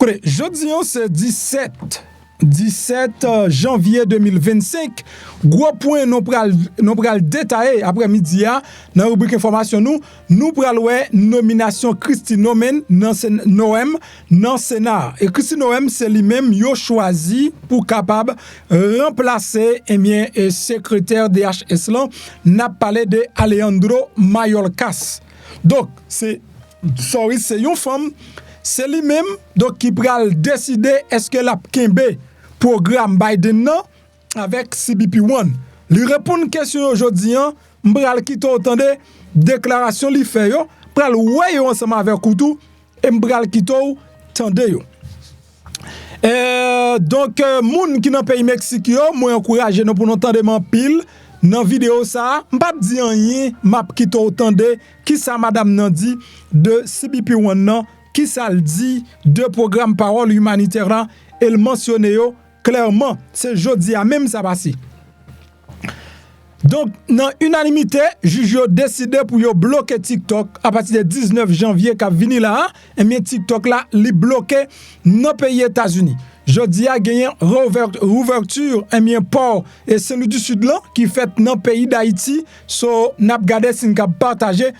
Écoutez, jeudi, c'est 17 janvier 2025. Gros point, nous pral détailler après-midi dans la rubrique information nous pral ouais nomination Christy Nomen Noem dans Sénat. Et Christy Noem c'est lui-même yo choisi pour capable remplacer et secrétaire DHS là n'a parlé de Alejandro Mayorkas. Donc c'est une femme, c'est lui-même donc qui pral décider est-ce que la kembe programme Biden avec Cbpone. Lui répondre question aujourd'hui, m'bral kito entendre déclaration li fait yo, pral ouais ensemble avec Koutou et m'bral kito tande yo. Donc moun qui dans pays Mexique yo, moi encourager nous pour nous tande man pile dans vidéo ça, m'pa di rien, m'a kito entendre qui ça madame nan dit de Cbpone nan, qui ça le dit de programme parole humanitaire là, elle mentionne yo clairement, c'est Jodi a même ça passé. Donc, dans unanimité, juge a décidé pour bloquer TikTok à partir du 19 janvier qu'a venu là, et bien TikTok là, li bloqué dans le pays États-Unis. Jodi a gagné rouverture et bien port et celui du sud là qui fait dans le pays d'Haïti, so n'a gardé sin ka partager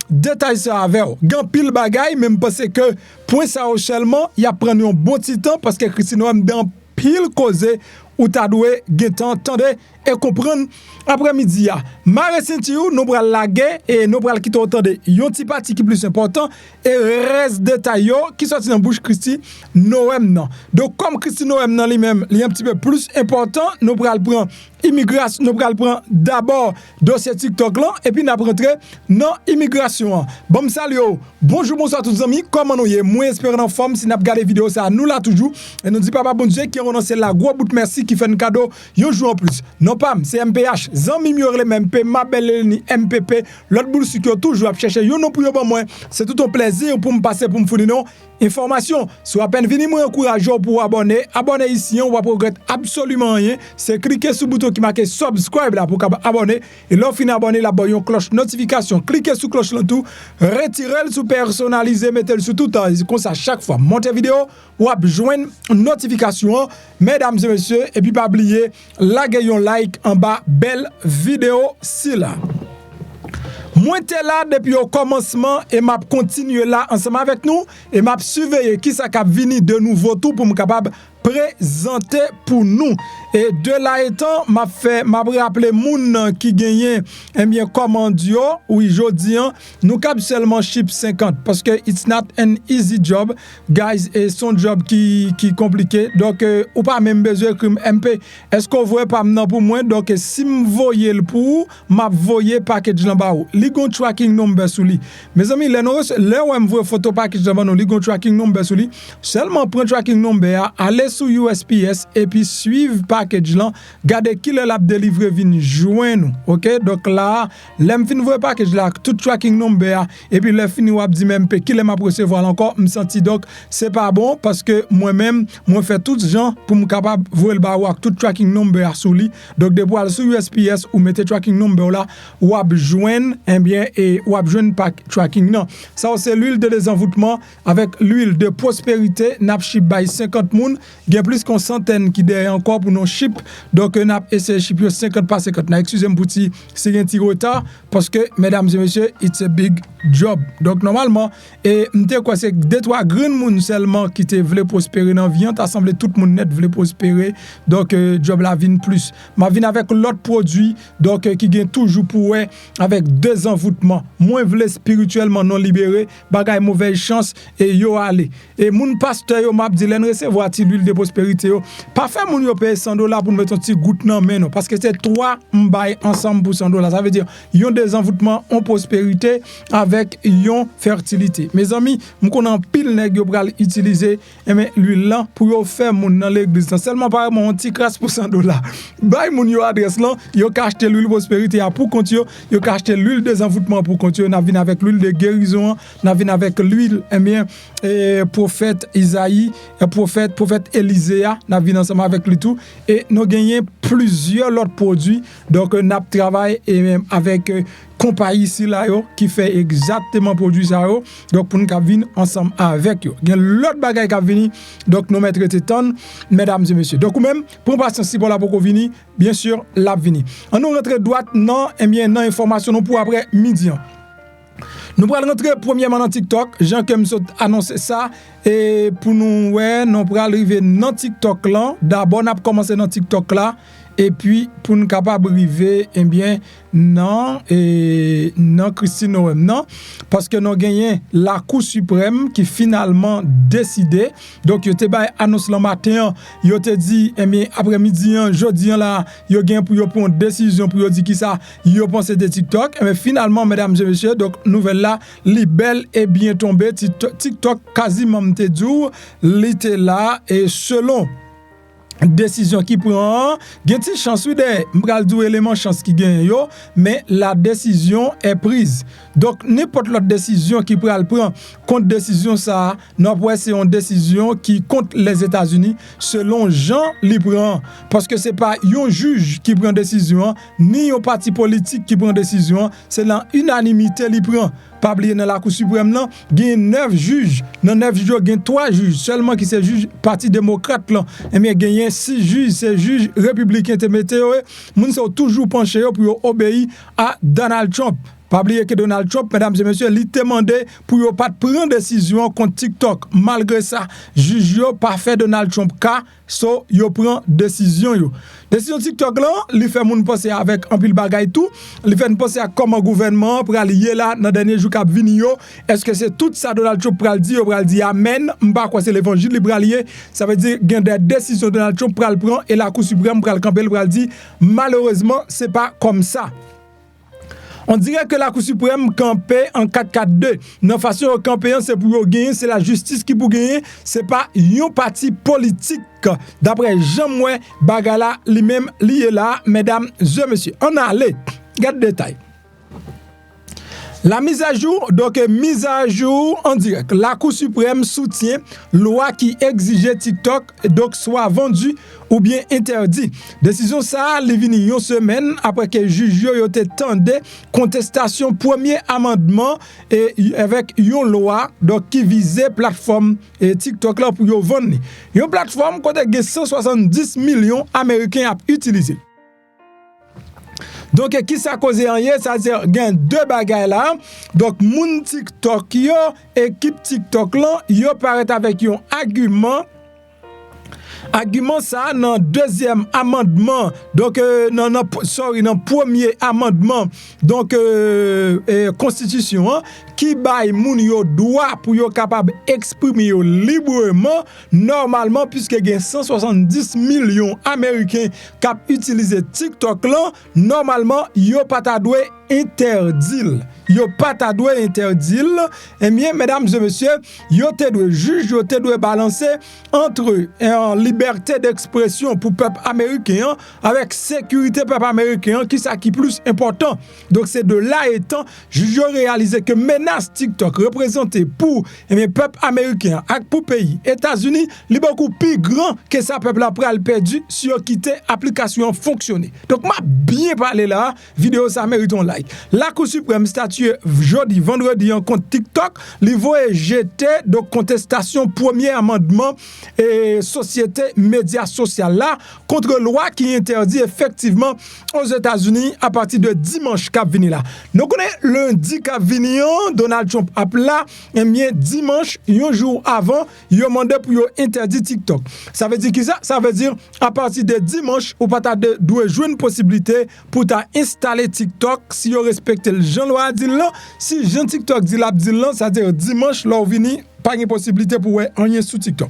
détail ça avec. Gan pile bagay même parce que point ça seulement, il a pris un bon petit temps parce que Christine Noem dans pile causé ou ta doué getan tande et comprendre après-midi ya mare senti ou nous pral laguer et nous pral quitter entendre yon ti parti qui plus important et reste détail yo qui sorti dans bouche Christy Noem nan. Donc comme Christy Noem nan lui-même li un petit peu plus important, nous pral prendre immigration, nous pral prendre d'abord dossier TikTok là et puis n'a rentrer dans immigration. Bon salut yo. Bonjour bonsoir tous les amis, comment nous y moi espérant en forme si n'a regarder vidéo ça nous là toujours et nous dit papa bon Dieu qui renonce là gros bout merci qui fait un cadeau yon jour en plus. Non pas c'est MPH, Zami Miorle MP, ma belle ni MPP, l'autre boule qui toujours à chercher yon non pour bon moi. C'est tout un plaisir pour me passer pour me fournir non information. Soit à peine venir moi encourager pour abonner ici on va progresser absolument rien. C'est cliquer sur le bouton qui marque subscribe là pour abonner et là fin abonner la boyon cloche notification, cliquez sur cloche là tout, retirez le sous personnaliser, mettez le sous tout temps comme ça chaque fois monter vidéo ou joindre notification mesdames et messieurs et puis pas oublier laguer un like en bas belle vidéo si là. Moi t'es là depuis au commencement et m'a continuer là ensemble avec nous et m'a surveiller qui ça cap venir de nouveau tout pour me capable présenter pour nous et de là étant m'a rappelé moun qui gagnait bien commandio oui jodi nous cap seulement ship 50 parce que it's not an easy job guys et son job qui compliqué donc ou pas même besoin que MP est-ce qu'on voit pas maintenant pour moi donc si me voyez le pour m'a voyé package là bas li gon tracking number sous lui mes amis là on me voit photo package là bas li gon tracking number sous lui seulement prend tracking number aller sur USPS et puis suivre package là garder qui le l'a délivré vinn joindre OK donc là l'aime fin voir package là tout tracking number et puis le fini ou dit même qui le m'a recevoir encore me senti donc c'est pas bon parce que moi-même moi fait tout gens pour me capable voir le baroir tout tracking number sous lui donc de voir sur USPS ou mettez tracking number là ou joindre bien et ou joindre pack tracking non ça c'est l'huile de désenvoûtement avec l'huile de prospérité n'a ship by 50 moun. Il y a plus qu'une centaine qui derrière encore pour nos ship donc on a essayé ship 50 par 50 excusez-moi pour si c'est un petit retard parce que mesdames et messieurs it's a big job donc normalement et m'te quoi c'est deux trois grands moun seulement qui te voulaient prospérer dans vie t'assembler tout monde net voulait prospérer donc job la vinn plus ma vinn avec l'autre produit donc qui gagne toujours pour avec deux envoûtements moins voulait spirituellement non libéré bagay mauvaise chance et yo aller et moun pasteur yo m'a dit len recevoir ti l'huile de prospérité yo pas faire moun yo payer $100 pour mettre un petit goutte nan men non parce que c'est trois m'bay ensemble pour $100 ça veut dire yon des envoûtements en prospérité avec yon fertilité mes amis m'konn pile nèg yo pral utiliser mais l'huile là pour yo faire moun dans l'église seulement par mon petit crasse pour $100 bay moun yo adresse là yo ka acheter l'huile prospérité pour continuer yo ka acheter l'huile des envoûtements pour continuer n'a vinn avec l'huile de guérison n'a vinn avec l'huile bien prophète Isaïe prophète Élisée n'a vinn ensemble avec lui tout et nous gagné plusieurs autres produits donc n'a travaillé et même avec compagnie ici là yo qui fait exactement produit ça yo. Donc pour nous venir ensemble avec yo. Il y a l'autre bagage qui venir donc nous mettre téton mesdames et messieurs. Donc ou même pour patience si pour la pour venir bien sûr la venir. On nous rentre droite non et bien non information pour après midi. Nous allons rentrer premièrement dans TikTok. Jean comme ça annoncé ça et pour nous ouais, nous pour arriver dans TikTok là. D'abord on a commencé dans TikTok là et puis pour nous capable arriver eh bien non et non Christine non parce que nous gagné la Cour suprême qui finalement décidé. Donc yo te bay annonce le matin, yo te dit eh bien après-midi jeudi là, yo gagne pour yo prendre décision pour yo dire qui ça, yo pense de TikTok mais finalement mesdames et messieurs donc nouvelle là li belle et bien tombé TikTok quasiment te dit li était là et selon décision qui prend gen ti chance de m'pral dou élément chance qui gagne yo mais la décision est prise donc n'importe l'autre décision qui pral prend contre décision ça non pour c'est une décision qui contre les États-Unis selon Jean li prend parce que c'est pas un juge qui prend décision ni un parti politique qui prend décision c'est l'unanimité li prend. Pas oublier dans la Cour suprême là, il y a 9 juges, dans 9 juges, il y a 3 juges seulement qui c'est juge parti démocrate là. Et bien il y a 6 juges, c'est juges républicains te mettez moun sont toujours penchés pour obéir à Donald Trump. Pas oublier que Donald Trump, mesdames et messieurs, il demandé pour yo pas prendre décision contre TikTok. Malgré ça, juge yo pas fait Donald Trump cas, so yo prend décision yo. Décision TikTok là, il fait moun penser avec un pile bagay tout, il fait penser à comment gouvernement pour aller là dans dernier jour cap vini yo. Est-ce que c'est tout ça Donald Trump pral dire amen, m'pa quoi c'est l'évangile libéralier, ça veut dire gain des décisions Donald Trump pral prend et la Cour suprême pral camper pral dire malheureusement, c'est pas comme ça. On dirait que la Cour suprême campait en 4-4-2. Non façon camper c'est pour gagner, c'est la justice qui pour gagner, c'est pas un parti politique. D'après Jean-Moué Bagala lui-même lié là, mesdames et messieurs. On a allé, regarde détail. La mise à jour, donc mise à jour en direct. La Cour suprême soutient loi qui exigeait TikTok donc soit vendu ou bien interdit. Décision ça, li vini une semaine après que juge yo te tendé contestation premier amendement et avec une loi donc qui visait plateforme et TikTok là pour yo vendre. Une plateforme côté 170 millions américains à utiliser. Donc qui ça cause rien, ça veut dire gain deux bagages là. Donc moun TikTok yo, équipe TikTok là, yo paraît avec un argument ça dans deuxième amendement donc dans premier amendement donc constitution qui bail moun yo droit pour yo capable exprimer yo librement normalement puisque il y a 170 millions américains qui utilisent TikTok là normalement yo pas ta doué interdit. Yo pas ta doit interdire et bien mesdames et messieurs yo te doit juge yo te doit balancer entre en liberté d'expression pour peuple américain avec sécurité peuple américain qui ça qui plus important. Donc c'est de là étant juge réaliser que menace TikTok représentée pour et bien peuple américain avec pour pays États-Unis li beaucoup plus grand que ça peuple après a perdu si yo quitter application fonctionner. Donc m'a bien parlé là vidéo ça mérite un like. La Cour suprême statue Jodi vendredi en compte TikTok, li voye jeté donc contestation premier amendement et société média social là contre loi qui interdit effectivement aux États-Unis à partir de dimanche cap vini là. Nous connaît lundi cap vini Donald Trump a là et bien dimanche un jour avant, il a demandé pour interdire TikTok. Ça veut dire qui ça? Ça veut dire à partir de dimanche ou pas doit jouer une possibilité pour ta installer TikTok si vous respectez le Jean loi dit là, si Jean TikTok dit là, ça veut dire dimanche là vini pas une possibilité pour rien sous TikTok.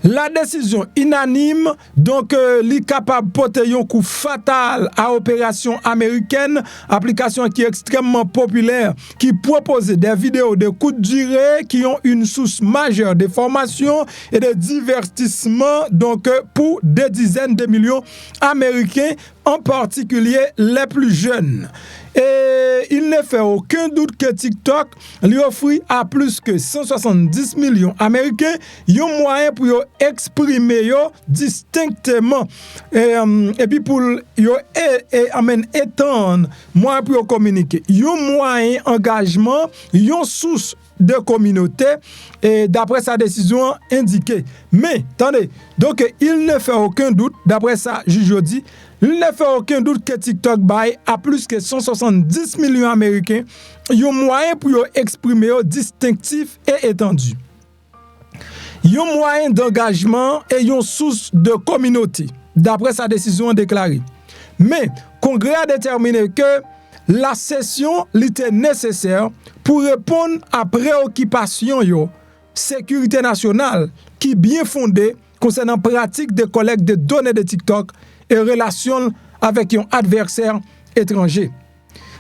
La décision unanime, donc, li capable porter un coup fatal à opération américaine, application qui est extrêmement populaire, qui propose des vidéos de courte durée qui ont une source majeure de formation et de divertissement, donc, pour des dizaines de millions d'Américains, en particulier les plus jeunes. Et il ne fait aucun doute que TikTok lui offre à plus que 170 millions Américains un moyen pour exprimer distinctement et puis pour étendre moyen pour communiquer. Un moyen engagement, une source de communauté et d'après sa décision indiquée. Mais, attendez, donc il ne fait aucun doute, d'après ça, Jodi, il ne fait aucun doute que TikTok baille à plus que 170 millions Américains un moyen pour exprimer distinctif et étendu. Un moyen d'engagement et une source de communauté, d'après sa décision déclarée. Mais, Congrès a déterminé que la session était nécessaire pour répondre à préoccupation sécurité nationale qui bien fondée concernant pratique de collecte de données de TikTok et relation avec un adversaire étranger.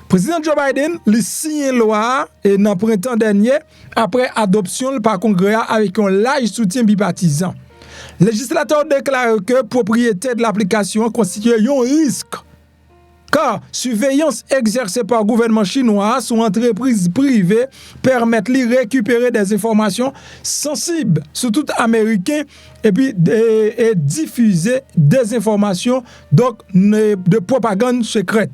Président Joe Biden lui signé une loi et dans le printemps dernier après adoption par Congrès avec un large soutien bipartisan. Le législateur déclare que propriété de l'application constitue un risque car surveillance exercée par le gouvernement chinois sur entreprises privées permet de récupérer des informations sensibles sur tout Américain et puis et diffuser des informations donc de propagande secrète.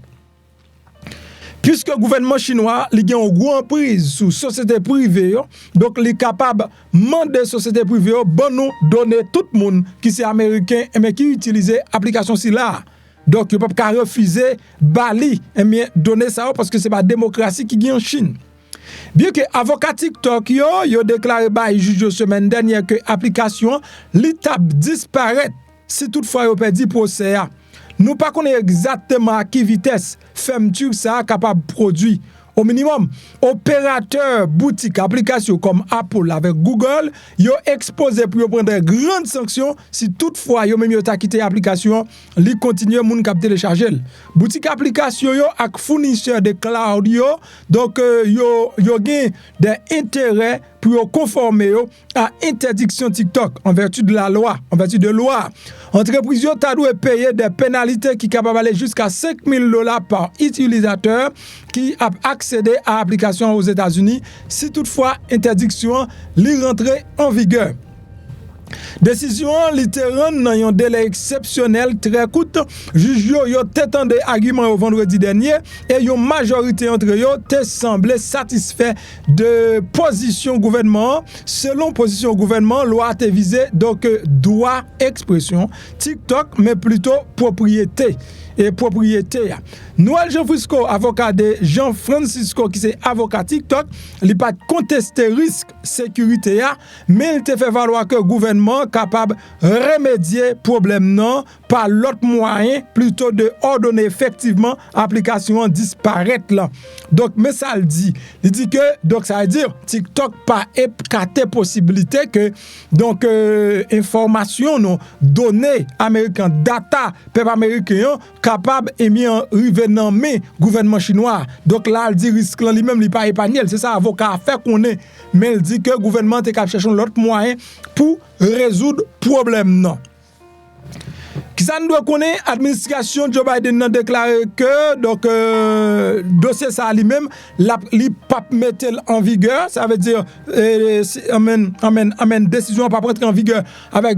Puisque le gouvernement chinois a une grande prise sur société privée, donc il est capable de demander société privée bon nous donner tout le monde qui est américain mais qui utilise l'application là. Donc, il ne peut pas refuser Bali et donner ça parce que ce n'est pas la démocratie qui est en Chine. Bien que avocat TikTok yo déclaré par juge semaine dernière que l'application l'étape disparaît si toutefois yo perdu procès. Nous pas connaît exactement à quelle vitesse fermeture ça capable produire. Au minimum, opérateurs boutique applications comme Apple avec Google, yo exposé pour prendre de grandes sanctions si toutefois yo même yo ta quitté l'application, li continue moun k'ap télécharger. Boutique application yo ak fournisseur de cloud yo, donc yo gain des intérêts pour conformer à interdiction TikTok en vertu de la loi, Entreprise yo ta doit payer des pénalités qui capable aller jusqu'à $5,000 par utilisateur qui a accédé à l'application aux États-Unis si toutefois interdiction li rentrer en vigueur. Décision littéralement dans un délai exceptionnel très court. Juge yo t'étendé argument au vendredi dernier et une majorité entre eux te semblé satisfait de position gouvernement. Selon position gouvernement, loi te visé donc droit expression TikTok mais plutôt propriété. Et propriété. Nouvel Jean-Francisco, avocat de Jean-Francisco qui c'est avocat TikTok, il pas contesté risque sécurité mais il te fait valoir que le gouvernement capable remédier problème non par l'autre moyen plutôt de ordonner effectivement application disparaître là. Donc mais ça le dit. Il dit que donc ça veut dire TikTok pas écarté possibilité que donc information non données américain data peuple américain capable et mis en revenant mais gouvernement chinois. Donc là il dit risque là lui-même il pas épargné, c'est ça avocat a fait qu'on est mais il dit que gouvernement est capable chercher l'autre moyen pour résoudre problème non. Qui ça nous doit connaître administration Joe Biden a déclaré que donc dossier ça lui-même li pas mettre en vigueur, ça veut dire amen décision pas rentrer en vigueur avec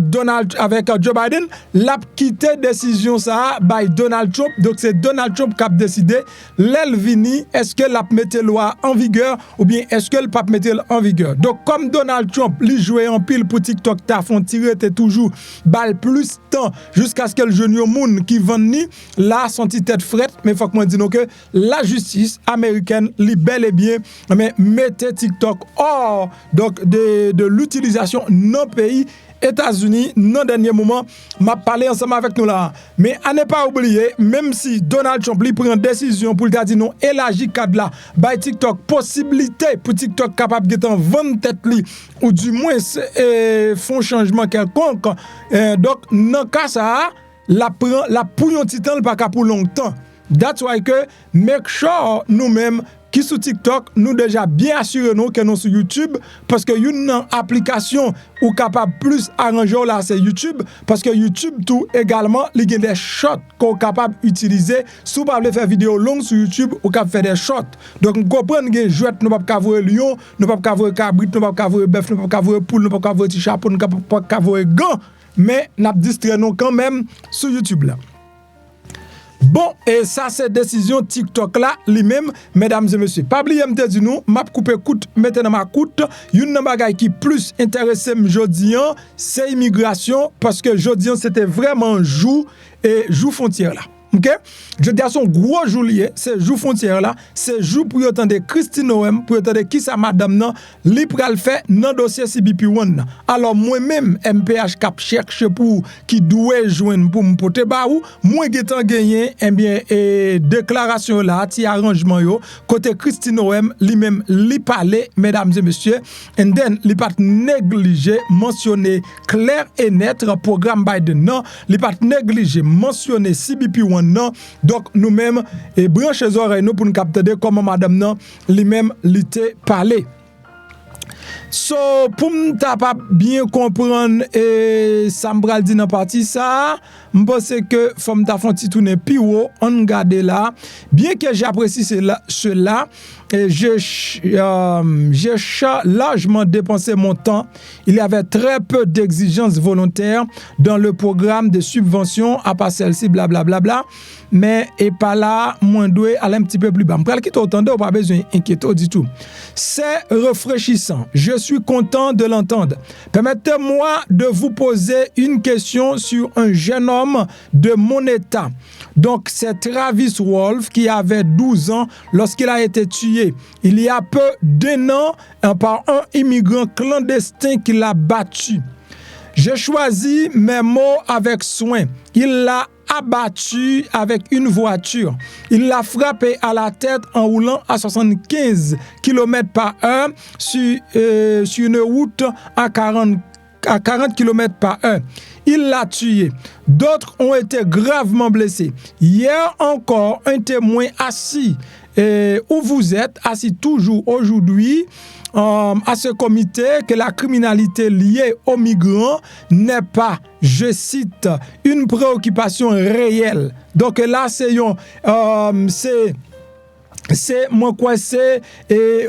Joe Biden, l'a quitté décision ça by Donald Trump. Donc c'est Donald Trump qui a décidé l'elvini est-ce que l'a mettre loi en vigueur ou bien est-ce que le pas mettre en vigueur. Donc comme Donald Trump lui jouait en pile pour TikTok ta font tirer toujours balle plus temps jusqu'à ce que le jeune moun qui vend ni là son tête frette mais faut que moi dire que la justice américaine li bel et bien mais mettez TikTok hors donc de l'utilisation non pays États-Unis dans dernier moment m'a parlé ensemble avec nous là mais à ne pas oublier même si Donald Trump lui prend décision pour dire non élargir cadre là by TikTok possibilité pour TikTok capable de vendre tête li ou du moins font changement quelconque donc dans cas ça la pour un petit temps pas pour longtemps. That's why que make sure nous-mêmes qui sur TikTok, nous déjà bien assurés nous que nous sur YouTube parce que une application ou capable plus arranger là c'est YouTube parce que YouTube tout également il y a des shorts qu'on capable utiliser si vous voulez faire vidéo longue sur YouTube ou capable faire des shorts. Donc vous comprenez que jouet nous pas voir lion, nous pas voir cabrit, nous pas voir bœuf, nous pas voir poule, nous pas voir petit chapeau, nous pas voir gant, mais n'a distrait nous quand même sur YouTube là. Bon, et ça c'est décision TikTok là, lui-même, mesdames et messieurs. Pas oublier me dire nous, m'a coupé coûte, mettez dans ma coûte, une bagay qui plus intéressé Jodi, c'est immigration parce que Jodi c'était vraiment jour frontière là. OK? Je dis à son gros jour lié, c'est jour frontière là, c'est jour pour entendre Christine Noem, pour entendre qui ça madame nan, li pral fait dans dossier Cbpone. Alors moi-même MPH cap cherche pour qui doit joindre pour me porter ba ou, moi getan gagné déclaration là, ti arrangement yo, côté Christine Noem, lui-même li parler mesdames et messieurs, and then li pas négliger mentionner clair et net programme Biden non, li pas négliger mentionner Cbpone non. Donc nous-mêmes et branche les oreilles nous pour nous capter comment madame non lui-même l'été parler. So pour m'ta pas bien comprendre et ça m'bral dit dans partie ça, m'pense que faut m'ta font ti tourner pi haut, on regarde là, bien que j'apprécie cela et j'ai largement dépensé mon temps. Il y avait très peu d'exigences volontaires dans le programme de subvention à part celle-ci, blablabla. Bla, mais et pas là, moins doué, aller un petit peu plus bas. M'pral qui t'entendez, ou pas besoin d'inquiéter du tout. C'est rafraîchissant. Je suis content de l'entendre. Permettez-moi de vous poser une question sur un jeune homme de mon état. Donc, c'est Travis Wolf qui avait 12 ans lorsqu'il a été tué il y a peu d'un an par un immigrant clandestin qui l'a battu. J'ai choisi mes mots avec soin. Il l'a abattu avec une voiture. Il l'a frappé à la tête en roulant à 75 km/h sur une route à 40 km/h. Il l'a tué. D'autres ont été gravement blessés. Hier encore, un témoin assis où vous êtes, assis toujours aujourd'hui, à ce comité que la criminalité liée aux migrants n'est pas, je cite, une préoccupation réelle. Donc là, c'est moi quoi c'est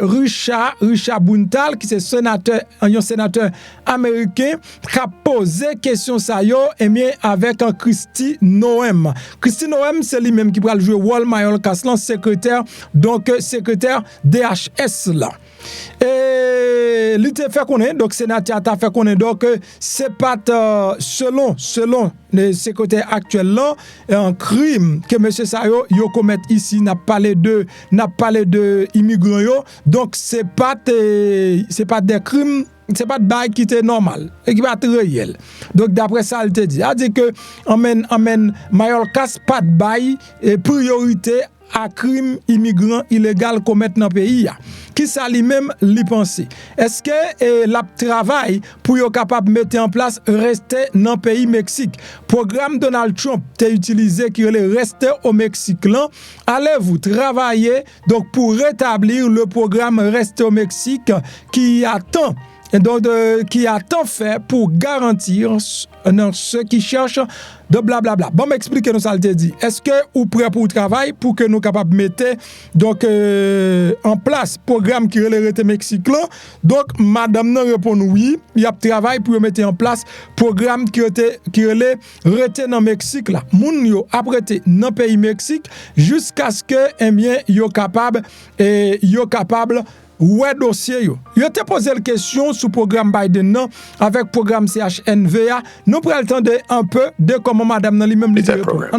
Richard Buntal qui c'est un sénateur américain qui a posé question ça yo et bien avec un Christy Noem. Christy Noem c'est lui-même qui va jouer Wall Mayol Kaslan secrétaire DHS là. Et il te fait connaître donc sénateur t'a fait connaître donc c'est pas selon les secrétaires actuels là un crime que monsieur Sayo yo commet ici n'a parlé de immigrants yo donc c'est pas des crimes, c'est pas de bail qui était normal et qui va être réel. Donc d'après ça il te dit a dit que amène Mayolkas pas de bail et priorité à crime immigrant illégal commettre dans le pays. Qui ça lui-même li penser? Est-ce que la travail pour yo capable mettre en place rester dans le pays Mexique? Programme Donald Trump t'est utilisé qui est rester au Mexique là. Allez-vous travailler donc pour rétablir le programme rester au Mexique qui attend qui a tant fait pour garantir ceux qui cherchent de blablabla. Bon, m'expliquez-nous ça, te dit. Est-ce que vous prêt pour le travail pour que nous capables de mettre donc en place programme qui relève Mexique là? Donc madame nous répond oui, il y a travail pour mettre en place programme qui relève dans Mexique là. Moun yo apprêté dans pays Mexique jusqu'à ce que yo capable ouais dossier yo. Yo te posé la question sur programme Biden non avec programme CHNVA. Nous prenons le temps de un peu de comment madame nan lui-même dit.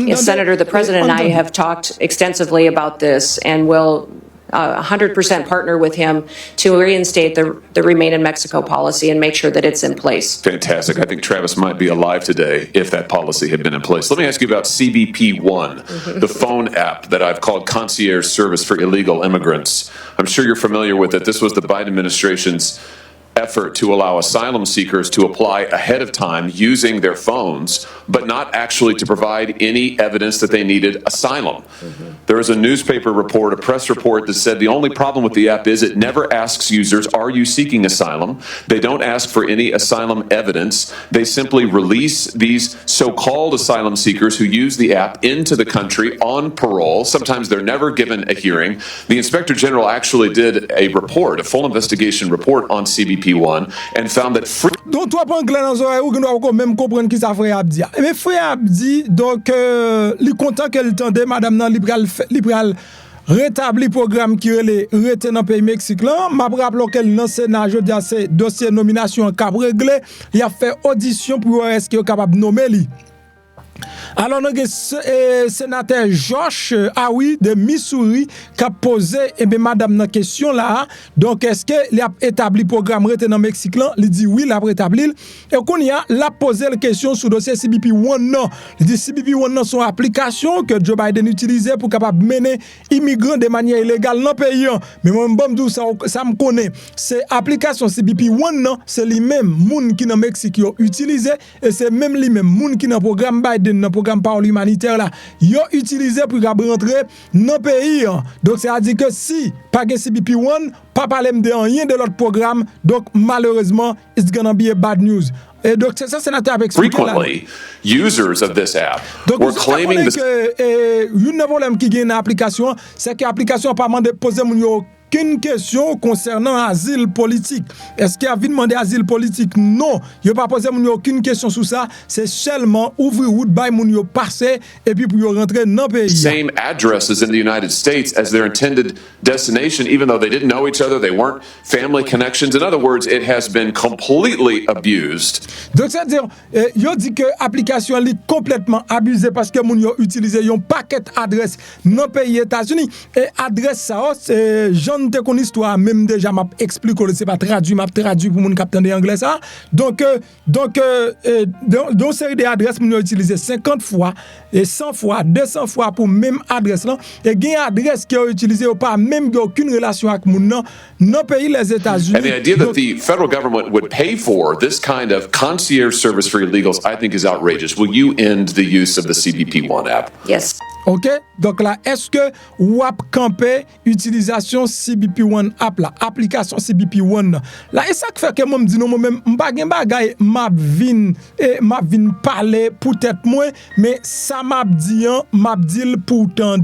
Yes, Senator, the President and I have talked extensively about this and will 100% partner with him to reinstate the Remain in Mexico policy and make sure that it's in place. Fantastic. I think Travis might be alive today if that policy had been in place. Let me ask you about Cbpone, the phone app that I've called concierge service for illegal immigrants. I'm sure you're familiar with it. This was the Biden administration's effort to allow asylum seekers to apply ahead of time using their phones, but not actually to provide any evidence that they needed asylum. There was a newspaper report, a press report that said the only problem with the app is it never asks users, are you seeking asylum? They don't ask for any asylum evidence. They simply release these so-called asylum seekers who use the app into the country on parole. Sometimes they're never given a hearing. The Inspector General actually did a report, a full investigation report on CBP1 and found that donc toi prends clair dans oreille ou que nous même comprendre qui ça frère Abdi. Mais frère Abdi donc li content qu'elle tendait madame nan li pral rétabli programme qui rete dans pays Mexique là m'a rappelé qu'elle dans Sénat jodi a c'est dossier nomination cap réglé il a fait audition pour est-ce qu'il est capable nommer lui. Alors, nous avons sénateur Josh Aoui de Missouri qui a posé madame dans question là. Donc, est-ce qu'il a établi le programme retenant Mexique là? Il dit oui, il a établi. Et qu'on y a posé la question sur le dossier CBP1 non. Il dit CBP1 non son application que Joe Biden utilisait pour capable mener immigrants de manière illégale dans le pays. Mais moi, ça me connaît. C'est application CBP1 non, c'est les mêmes moun qui dans Mexique ont utilisé et c'est même les mêmes moun qui dans programme Biden dans programme parole humanitaire là, yo utilisé pour rentrer dans le pays. Donc ça a dit que si pas de CBP1, pas parler de rien de l'autre programme, donc malheureusement it's gonna be a bad news. Et donc ça sénateur avec frequently users of this app were claiming que une problème qui gagne l'application, c'est que l'application pas demandé poser aucune question concernant asile politique. Est-ce qu'il a vu demander asile politique? Non. Il n'a pas posé aucune question sur ça. C'est seulement ouvrir route by moun yo passer et puis pour rentrer dans le pays. Same addresses in the United States as their intended destination, even though they didn't know each other, they weren't family connections. In other words, it has been completely abused. Donc c'est-à-dire, yo dit que l'application est complètement abusée parce que moun yo utilisé un paquet d'adresses dans le pays États-Unis et adresse ça c'est Jean te kon histoire même déjà m'a expliqué c'est pas traduit m'a traduit pour moun capteur anglais ça donc dans série d'adresses moun utilisé 50 fois et 100 fois 200 fois pour même adresse là et gain adresse qui ont utilisé pas même aucune relation avec moun non pays les États-Unis. And the idea that the federal government would pay for this kind of concierge service for illegals I think is outrageous. Will you end the use of the CBP1 app? Yes. OK? Donc là, est-ce que ou ap campé utilisation CBP1 app là, application CBP1 là, et ça qui fait que moi me dit non moi même m'pa gen bagay m'a vinn parler peut-être moins mais ça m'a dit pour tendre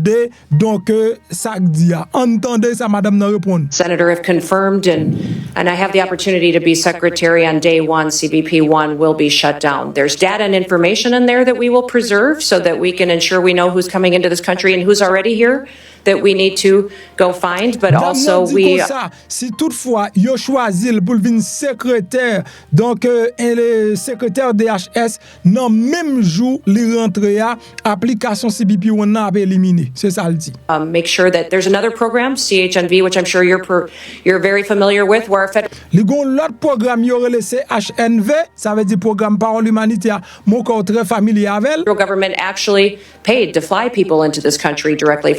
donc ça dit entendez ça madame n'a répondre. Senator, if confirmed and I have the opportunity to be secretary on day one, CBP1 will be shut down. There's data and information in there that we will preserve so that we can ensure we know who's coming into this country and who's already here that we need to go find, but also we... Si toutefois, yo choisi pour venir secrétaire, donc le secrétaire DHS, non même jour, li rentre à application CBP1 a éliminé. C'est ça le dit. Make sure that there's another program, CHNV, which I'm sure you're very familiar with, where our federal... Li gon l'autre programme, yo relé CHNV, ça veut dire programme parole humanitaire, mon corps très familier avec. The federal government actually paid to fly people into this country directly.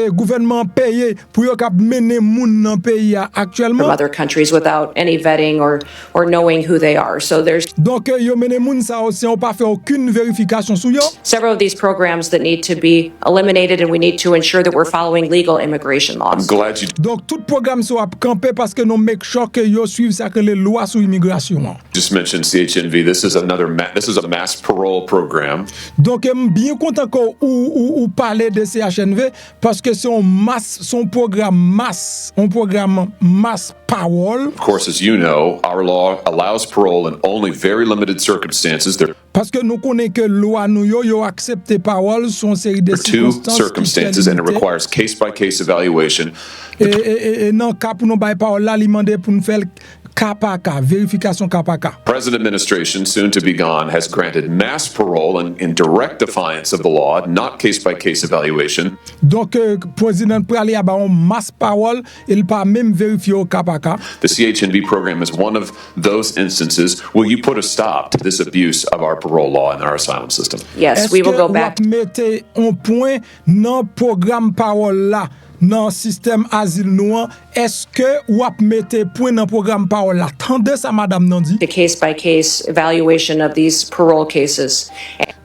Gouvernement payé pour yo k'ap mener moun dans pays actuellement from other countries without any vetting or knowing who they are. So there's donc yo mener moun ça aussi on pas fait aucune vérification sur yo. Several of these programs that need to be eliminated and we need to ensure that we're following legal immigration laws. I'm glad you Donc tout programme so ap camper parce que nous make sure que yo suivent ça que les lois sur immigration. just mentioned CHNV. This is a mass parole program. Donc bien content qu'on ou parler de CHNV parce que c'est un programme mass parole. Of course, as you know, our law allows parole in only very limited circumstances. There Parce que nous connaissons que loi nous yo accepté parole son série de are two circumstances, and it requires case-by-case evaluation. Et non cas pour nous bailler parole là, li mandé pour nous faire cas par cas, vérification cas par cas. Present administration, soon to be gone, has granted mass parole in direct defiance of the law, not case-by-case evaluation. Donc président pour aller à un mass parole, il pas même vérifier au cas par cas. The CHNV program is one of those instances. Will you put a stop to this abuse of our parole law and our asylum system? Yes, we will go back. Mettez un point dans programme parole là. Dans système asile noir, est-ce que ou ap mette point dans programme parole là? Tendez ça madame nan dit. The case-by-case evaluation of these parole cases.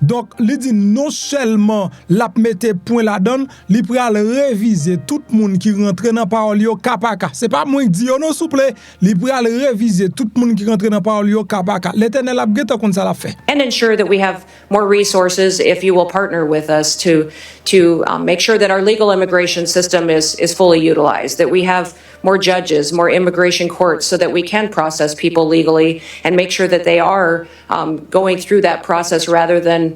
Donc, li dit non seulement la mette point la donne, li pral réviser tout monde qui rentre dans parole yo cas par cas. C'est pas moi dit non s'il vous plaît, li pral réviser tout monde qui rentre dans parole yo cas par cas. L'Éternel a gete comme ça l'a fait. And ensure that we have more resources if you will partner with us to make sure that our legal immigration system is fully utilized, that we have more judges, more immigration courts so that we can process people legally and make sure that they are going through that process rather than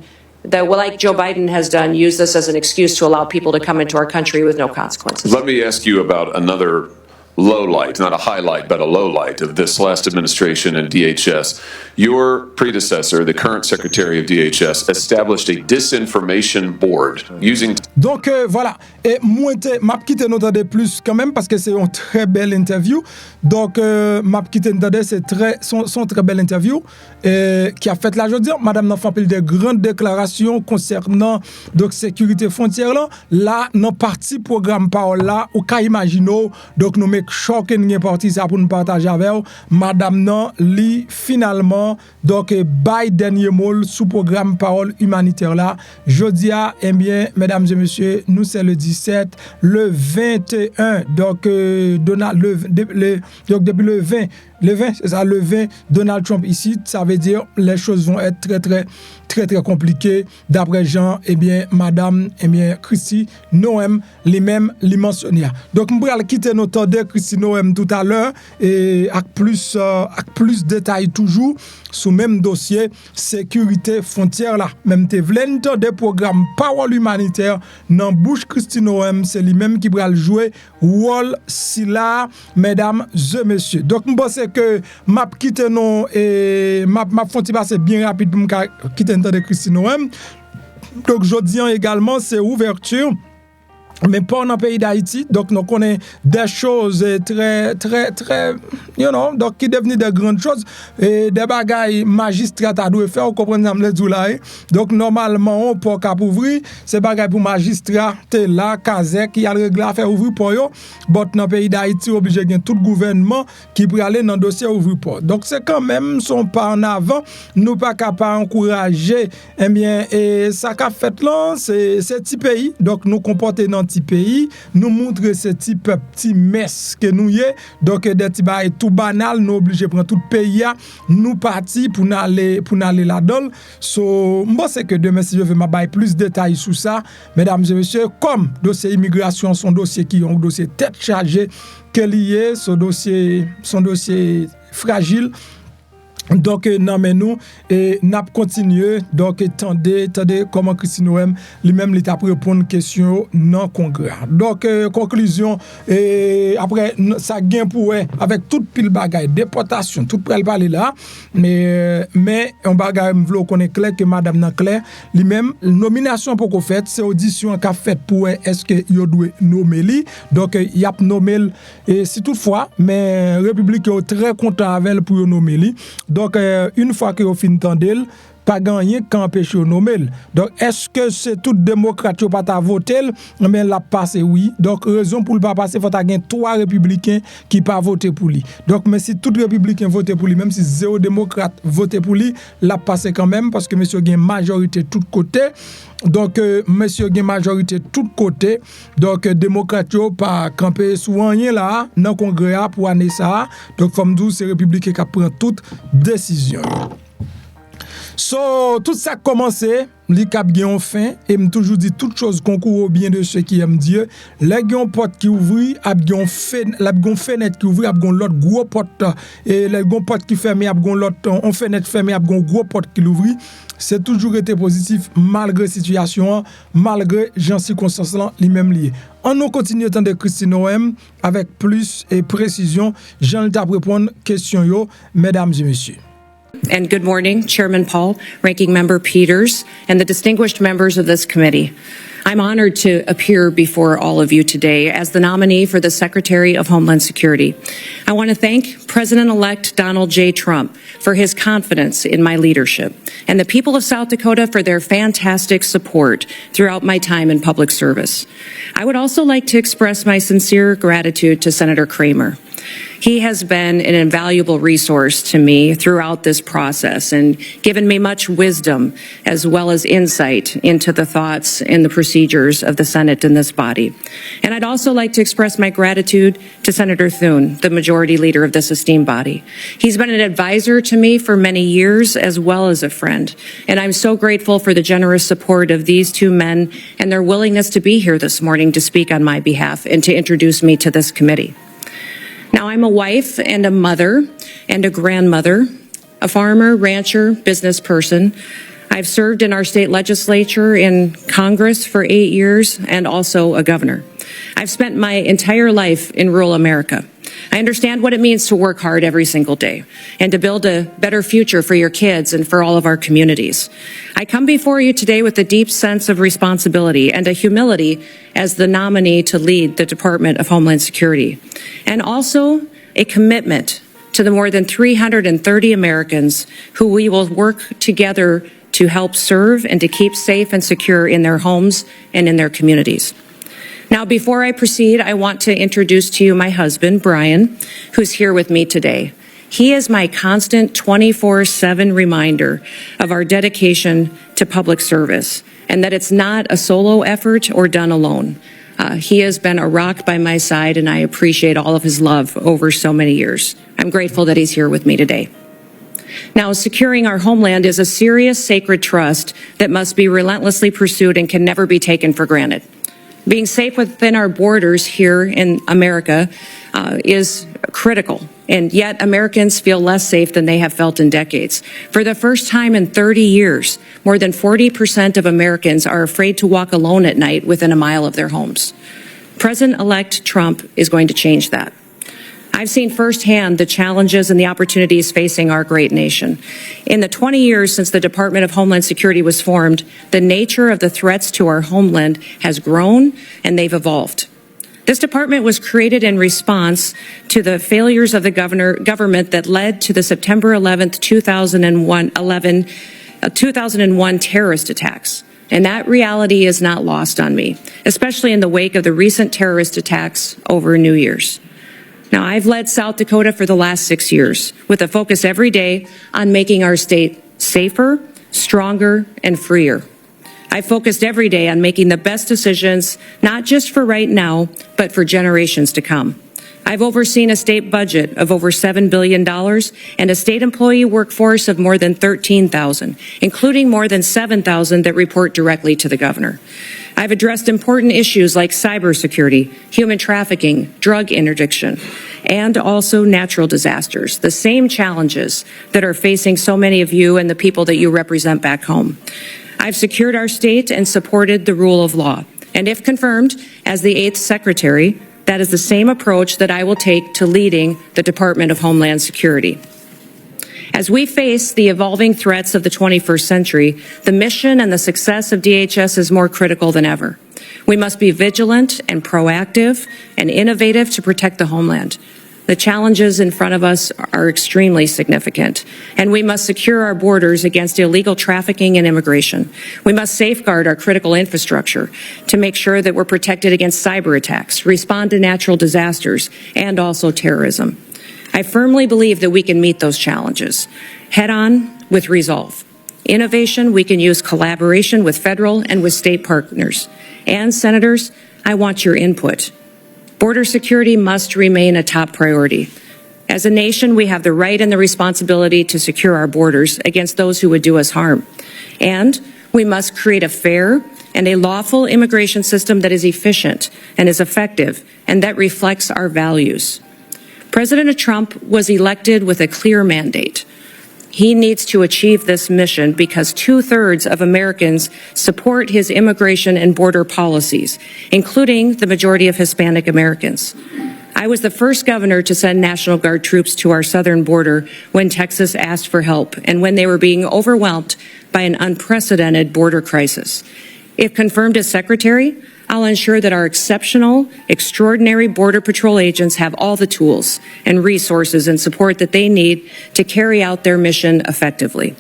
like Joe Biden has done, use this as an excuse to allow people to come into our country with no consequences. Let me ask you about another low light, not a highlight, but a low light of this last administration and DHS. Your predecessor, the current Secretary of DHS, established a disinformation board using... Donc voilà, et moi m'a quitté notre de plus quand même parce que c'est une très belle interview. Donc m'a quitté notre c'est son très belle interview qui a fait là je veux dire madame n'a fait des grandes déclarations concernant donc sécurité frontière là dans partie programme parole là ou ka imagino donc nous make choc une partie ça pour nous partager avec madame nan li finalement donc bail dernier mot sous programme parole humanitaire là jodia eh bien mesdames et messieurs nous c'est le 17 le 21 donc Donald donc depuis le 20 c'est ça le 20 Donald Trump ici ça veut dire les choses vont être très compliquées d'après Jean eh bien madame eh bien Christy Noem les mêmes li mentionner donc on va quitter notre de Christy Noem tout à l'heure et avec plus détails toujours sous même dossier sécurité frontière là même te vlen des programmes parole humanitaire dans bouche Christy Noem c'est lui même qui va jouer rôle si là mesdames et messieurs donc on pense que m'a quitté non et m'a font passer bien rapide pour me quitter de Christy Noem donc jodi également c'est ouverture mais pas dans le pays d'Haïti donc nous connaissons des choses très you know donc qui devenir des grandes choses et des bagailles magistrat a doit faire comprendre ça me là donc normalement on pas cap ouvrir c'est bagaille pour magistrat là Kazek qui a régler à faire ouvrir pour yo but dans le pays d'Haïti obligé gain tout gouvernement qui pour aller dans dossier ouvrir pour donc c'est quand même son pas en avant nous pas capable encourager eh bien et ça qu'a fait là c'est petit pays donc nous comporter dans petit pays nous montrer ce petit mess que nous y est donc des petits bail tout banal nous obligé prendre tout pays nous parti pour aller là-dedans so moi c'est que demain si je veux m'abailler plus de détails sur ça mesdames et messieurs comme dossier immigration son dossier qui ont dossier tête chargée que lié son dossier fragile donc non mais nous et n'a continuer donc tendez comment Christy Noem lui-même l'état pour répondre question non congrès donc conclusion et après ça gain pour avec toute pile bagaille déportation tout pour parler là mais on bagaille vle connaît clair que madame nan clair lui-même nomination pour qu'on fait c'est audition qu'a fait pour est-ce que yo doit nommer lui donc y a nommé et si toutefois mais république est très content avec pour nommer lui donc une fois que vous fin tendel pas gagner qu'empêcher nommer donc est-ce que c'est tout démocrate qui pas ta voter mais la passer oui donc raison pour le pas passer faut ta gain 3 républicains qui pas voter pour lui donc mais si tout républicain voter pour lui même si 0 démocrate voter pour lui la passer quand même parce que monsieur gain majorité tout côté donc monsieur gain majorité tout côté donc démocrate yo pas camper souvent rien là dans congrès pour année ça donc comme dit c'est républicain qui prend toute décision. So, tout ça commencé, li k'ap gen fin et m toujours dit toute chose concourt au bien de ceux qui aiment Dieu. Les gen porte qui ouvri, ap gen fenêtre qui ouvri, ap gen l'autre gros porte et les gen porte qui fermé, ap gen l'autre on fenêtre fermé, ap gen gros porte qui l'ouvri. C'est toujours été positif malgré situation, malgré gens circonstances là li même lié. On nous continue tant de Christy Noem avec plus et précision, Jean t'a répondre question yo mesdames et messieurs. And good morning, Chairman Paul, Ranking Member Peters, and the distinguished members of this committee. I'm honored to appear before all of you today as the nominee for the Secretary of Homeland Security. I want to thank President-elect Donald J. Trump for his confidence in my leadership and the people of South Dakota for their fantastic support throughout my time in public service. I would also like to express my sincere gratitude to Senator Kramer. He has been an invaluable resource to me throughout this process and given me much wisdom as well as insight into the thoughts and the procedures of the Senate and this body. And I'd also like to express my gratitude to Senator Thune, the majority leader of this esteemed body. He's been an advisor to me for many years as well as a friend, and I'm so grateful for the generous support of these two men and their willingness to be here this morning to speak on my behalf and to introduce me to this committee. Now, I'm a wife and a mother and a grandmother, a farmer, rancher, business person. I've served in our state legislature, in Congress for 8 years, and also a governor. I've spent my entire life in rural America. I understand what it means to work hard every single day and to build a better future for your kids and for all of our communities. I come before you today with a deep sense of responsibility and a humility as the nominee to lead the Department of Homeland Security, and also a commitment to the more than 330 Americans who we will work together to help serve and to keep safe and secure in their homes and in their communities. Now, before I proceed, I want to introduce to you my husband, Brian, who's here with me today. He is my constant 24/7 reminder of our dedication to public service and that it's not a solo effort or done alone. He has been a rock by my side, and I appreciate all of his love over so many years. I'm grateful that he's here with me today. Now, securing our homeland is a serious, sacred trust that must be relentlessly pursued and can never be taken for granted. Being safe within our borders here in America is critical, and yet Americans feel less safe than they have felt in decades. For the first time in 30 years, more than 40% of Americans are afraid to walk alone at night within a mile of their homes. President-elect Trump is going to change that. I've seen firsthand the challenges and the opportunities facing our great nation. In the 20 years since the Department of Homeland Security was formed, the nature of the threats to our homeland has grown and they've evolved. This department was created in response to the failures of the government that led to the September 11th, 2001 terrorist attacks. And that reality is not lost on me, especially in the wake of the recent terrorist attacks over New Year's. Now, I've led South Dakota for the last 6 years with a focus every day on making our state safer, stronger, and freer. I focused every day on making the best decisions, not just for right now, but for generations to come. I've overseen a state budget of over $7 billion and a state employee workforce of more than 13,000, including more than 7,000 that report directly to the governor. I've addressed important issues like cybersecurity, human trafficking, drug interdiction, and also natural disasters, the same challenges that are facing so many of you and the people that you represent back home. I've secured our state and supported the rule of law. And if confirmed as the 8th Secretary, that is the same approach that I will take to leading the Department of Homeland Security. As we face the evolving threats of the 21st century, the mission and the success of DHS is more critical than ever. We must be vigilant and proactive and innovative to protect the homeland. The challenges in front of us are extremely significant, and we must secure our borders against illegal trafficking and immigration. We must safeguard our critical infrastructure to make sure that we're protected against cyber attacks, respond to natural disasters, and also terrorism. I firmly believe that we can meet those challenges head on with resolve. Innovation, we can use collaboration with federal and with state partners. And senators, I want your input. Border security must remain a top priority. As a nation, we have the right and the responsibility to secure our borders against those who would do us harm. And we must create a fair and a lawful immigration system that is efficient and is effective and that reflects our values. President Trump was elected with a clear mandate. He needs to achieve this mission because 2/3 of Americans support his immigration and border policies, including the majority of Hispanic Americans. I was the first governor to send National Guard troops to our southern border when Texas asked for help and when they were being overwhelmed by an unprecedented border crisis. If confirmed as Secretary, I'll ensure that our exceptional, extraordinary Border Patrol agents have all the tools and resources and support that they need to carry out their mission effectively.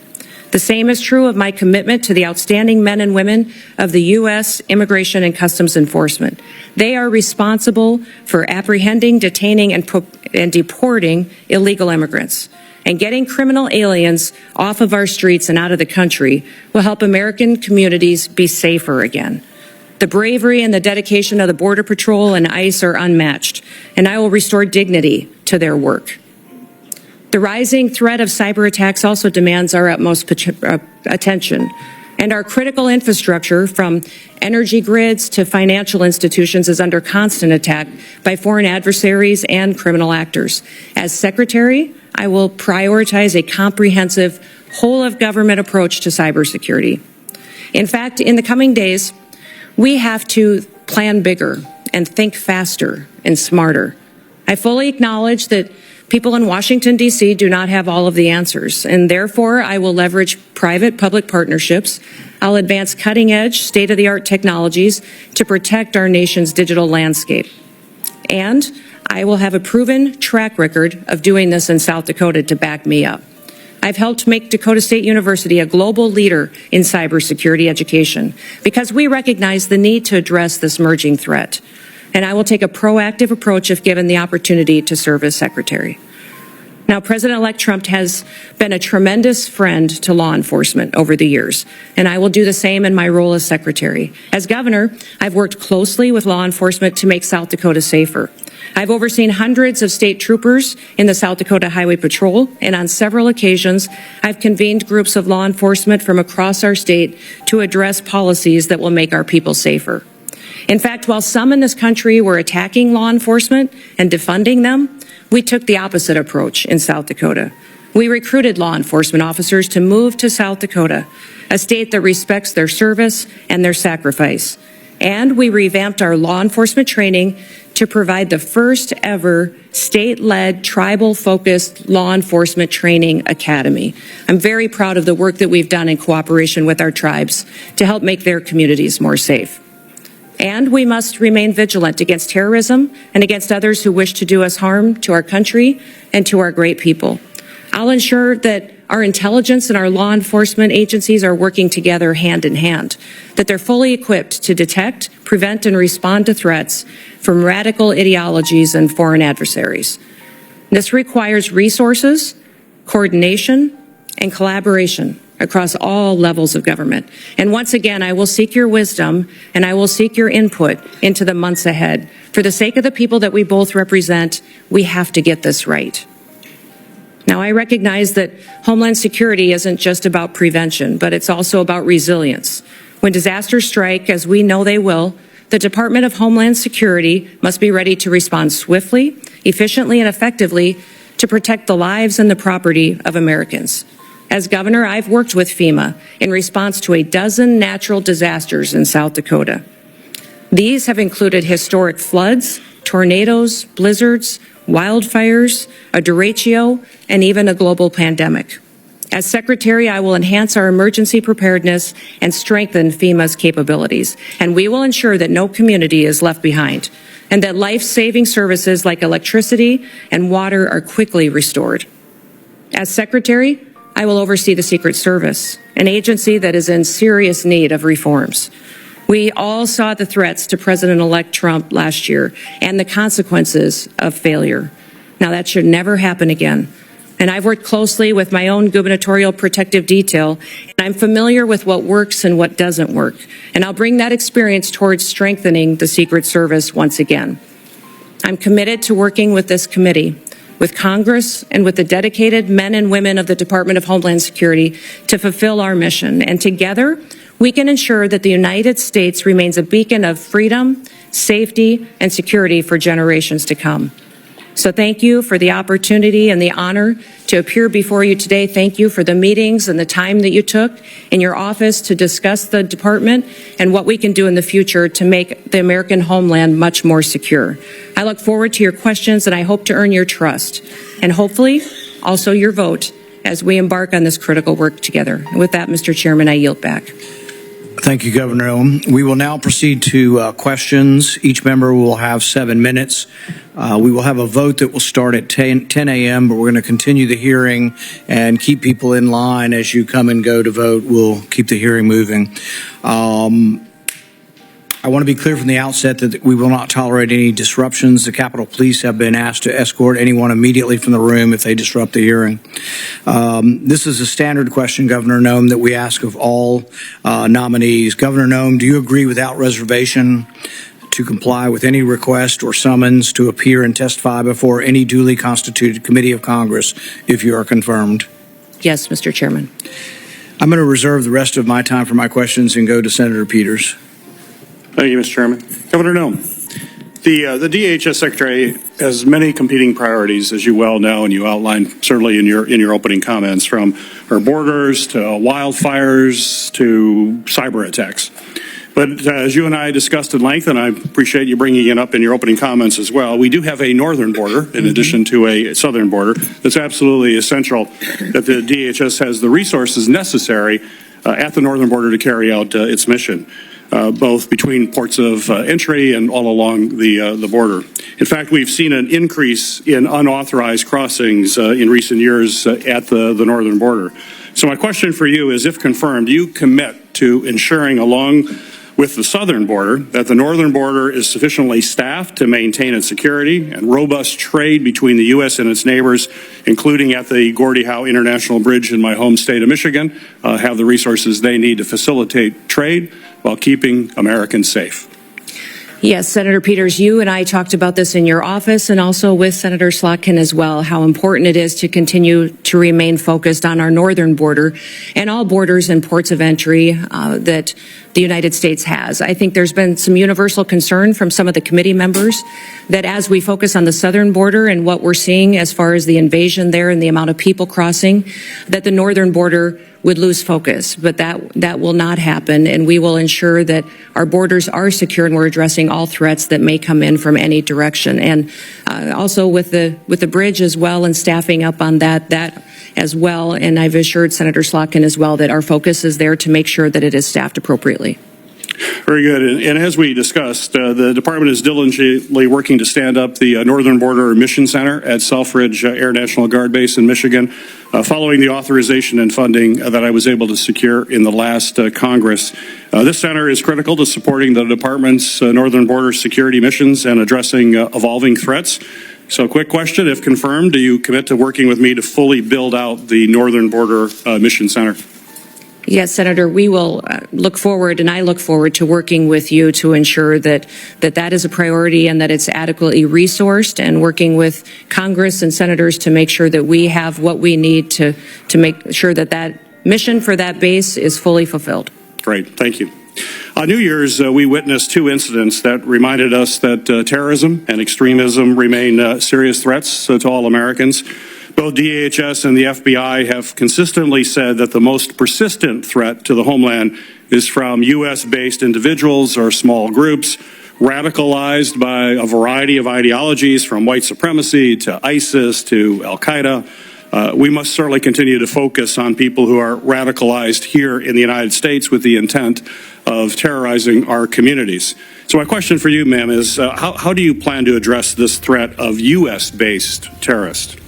The same is true of my commitment to the outstanding men and women of the U.S. Immigration and Customs Enforcement. They are responsible for apprehending, detaining, and deporting illegal immigrants. And getting criminal aliens off of our streets and out of the country will help American communities be safer again. The bravery and the dedication of the Border Patrol and ICE are unmatched, and I will restore dignity to their work. The rising threat of cyber attacks also demands our utmost attention, and our critical infrastructure, from energy grids to financial institutions, is under constant attack by foreign adversaries and criminal actors. As Secretary, I will prioritize a comprehensive, whole-of-government approach to cybersecurity. In fact, in the coming days, we have to plan bigger and think faster and smarter. I fully acknowledge that people in Washington, D.C. do not have all of the answers, and therefore I will leverage private-public partnerships. I'll advance cutting-edge, state-of-the-art technologies to protect our nation's digital landscape. And I will have a proven track record of doing this in South Dakota to back me up. I've helped make Dakota State University a global leader in cybersecurity education because we recognize the need to address this emerging threat. And I will take a proactive approach if given the opportunity to serve as Secretary. Now, President-elect Trump has been a tremendous friend to law enforcement over the years, and I will do the same in my role as Secretary. As Governor, I've worked closely with law enforcement to make South Dakota safer. I've overseen hundreds of state troopers in the South Dakota Highway Patrol, and on several occasions, I've convened groups of law enforcement from across our state to address policies that will make our people safer. In fact, while some in this country were attacking law enforcement and defunding them, we took the opposite approach in South Dakota. We recruited law enforcement officers to move to South Dakota, a state that respects their service and their sacrifice. And we revamped our law enforcement training to provide the first ever state-led, tribal-focused law enforcement training academy. I'm very proud of the work that we've done in cooperation with our tribes to help make their communities more safe. And we must remain vigilant against terrorism and against others who wish to do us harm to our country and to our great people. I'll ensure that our intelligence and our law enforcement agencies are working together hand in hand, that they're fully equipped to detect, prevent, and respond to threats from radical ideologies and foreign adversaries. This requires resources, coordination, and collaboration across all levels of government. And once again, I will seek your wisdom and I will seek your input into the months ahead. For the sake of the people that we both represent, we have to get this right. Now, I recognize that Homeland Security isn't just about prevention, but it's also about resilience. When disasters strike, as we know they will, the Department of Homeland Security must be ready to respond swiftly, efficiently, and effectively to protect the lives and the property of Americans. As governor, I've worked with FEMA in response to a dozen natural disasters in South Dakota. These have included historic floods, tornadoes, blizzards, wildfires, a derecho, and even a global pandemic. As Secretary, I will enhance our emergency preparedness and strengthen FEMA's capabilities, and we will ensure that no community is left behind, and that life-saving services like electricity and water are quickly restored. As Secretary, I will oversee the Secret Service, an agency that is in serious need of reforms. We all saw the threats to President-elect Trump last year and the consequences of failure. Now, that should never happen again. And I've worked closely with my own gubernatorial protective detail, and I'm familiar with what works and what doesn't work. And I'll bring that experience towards strengthening the Secret Service once again. I'm committed to working with this committee, with Congress, and with the dedicated men and women of the Department of Homeland Security to fulfill our mission. And together, we can ensure that the United States remains a beacon of freedom, safety, and security for generations to come. So thank you for the opportunity and the honor to appear before you today. Thank you for the meetings and the time that you took in your office to discuss the department and what we can do in the future to make the American homeland much more secure. I look forward to your questions, and I hope to earn your trust and hopefully also your vote as we embark on this critical work together. And with that, Mr. Chairman, I yield back. Thank you, Governor. We will now proceed to questions. Each member will have 7 minutes. We will have a vote that will start at 10 a.m., but we're going to continue the hearing and keep people in line as you come and go to vote. We'll keep the hearing moving. I want to be clear from the outset that we will not tolerate any disruptions. The Capitol Police have been asked to escort anyone immediately from the room if they disrupt the hearing. This is a standard question, Governor Noem, that we ask of all nominees. Governor Noem, do you agree without reservation to comply with any request or summons to appear and testify before any duly constituted committee of Congress if you are confirmed? Yes, Mr. Chairman. I'm going to reserve the rest of my time for my questions and go to Senator Peters. Thank you, Mr. Chairman. Governor Noem, the DHS Secretary has many competing priorities, as you well know, and you outlined certainly in your opening comments, from our borders to wildfires to cyber attacks. But as you and I discussed at length, and I appreciate you bringing it up in your opening comments as well, we do have a northern border in addition to a southern border. That's absolutely essential that the DHS has the resources necessary at the northern border to carry out its mission. Both between ports of entry and all along the border. In fact, we've seen an increase in unauthorized crossings in recent years at the northern border. So my question for you is, if confirmed, do you commit to ensuring along with the southern border that the northern border is sufficiently staffed to maintain its security and robust trade between the U.S. and its neighbors, including at the Gordie Howe International Bridge in my home state of Michigan, have the resources they need to facilitate trade while keeping Americans safe? Yes, Senator Peters, you and I talked about this in your office and also with Senator Slotkin as well, how important it is to continue to remain focused on our northern border and all borders and ports of entry that the United States has. I think there's been some universal concern from some of the committee members that as we focus on the southern border and what we're seeing as far as the invasion there and the amount of people crossing, that the northern border would lose focus, but that will not happen, and we will ensure that our borders are secure and we're addressing all threats that may come in from any direction. And also with the bridge as well and staffing up on that as well, and I've assured Senator Slotkin as well that our focus is there to make sure that it is staffed appropriately. Very good. And as we discussed, the department is diligently working to stand up the Northern Border Mission Center at Selfridge Air National Guard Base in Michigan, following the authorization and funding that I was able to secure in the last Congress. This center is critical to supporting the department's northern border security missions and addressing evolving threats. So quick question, if confirmed, do you commit to working with me to fully build out the Northern Border Mission Center? Yes, Senator, we will look forward, and I look forward to working with you to ensure that is a priority and that it's adequately resourced, and working with Congress and senators to make sure that we have what we need to make sure that mission for that base is fully fulfilled. Great, thank you. On New Year's, we witnessed 2 incidents that reminded us that terrorism and extremism remain serious threats to all Americans. Both DHS and the FBI have consistently said that the most persistent threat to the homeland is from U.S.-based individuals or small groups radicalized by a variety of ideologies, from white supremacy to ISIS to Al-Qaeda. We must certainly continue to focus on people who are radicalized here in the United States with the intent of terrorizing our communities. So my question for you, ma'am, is how do you plan to address this threat of U.S.-based terrorists?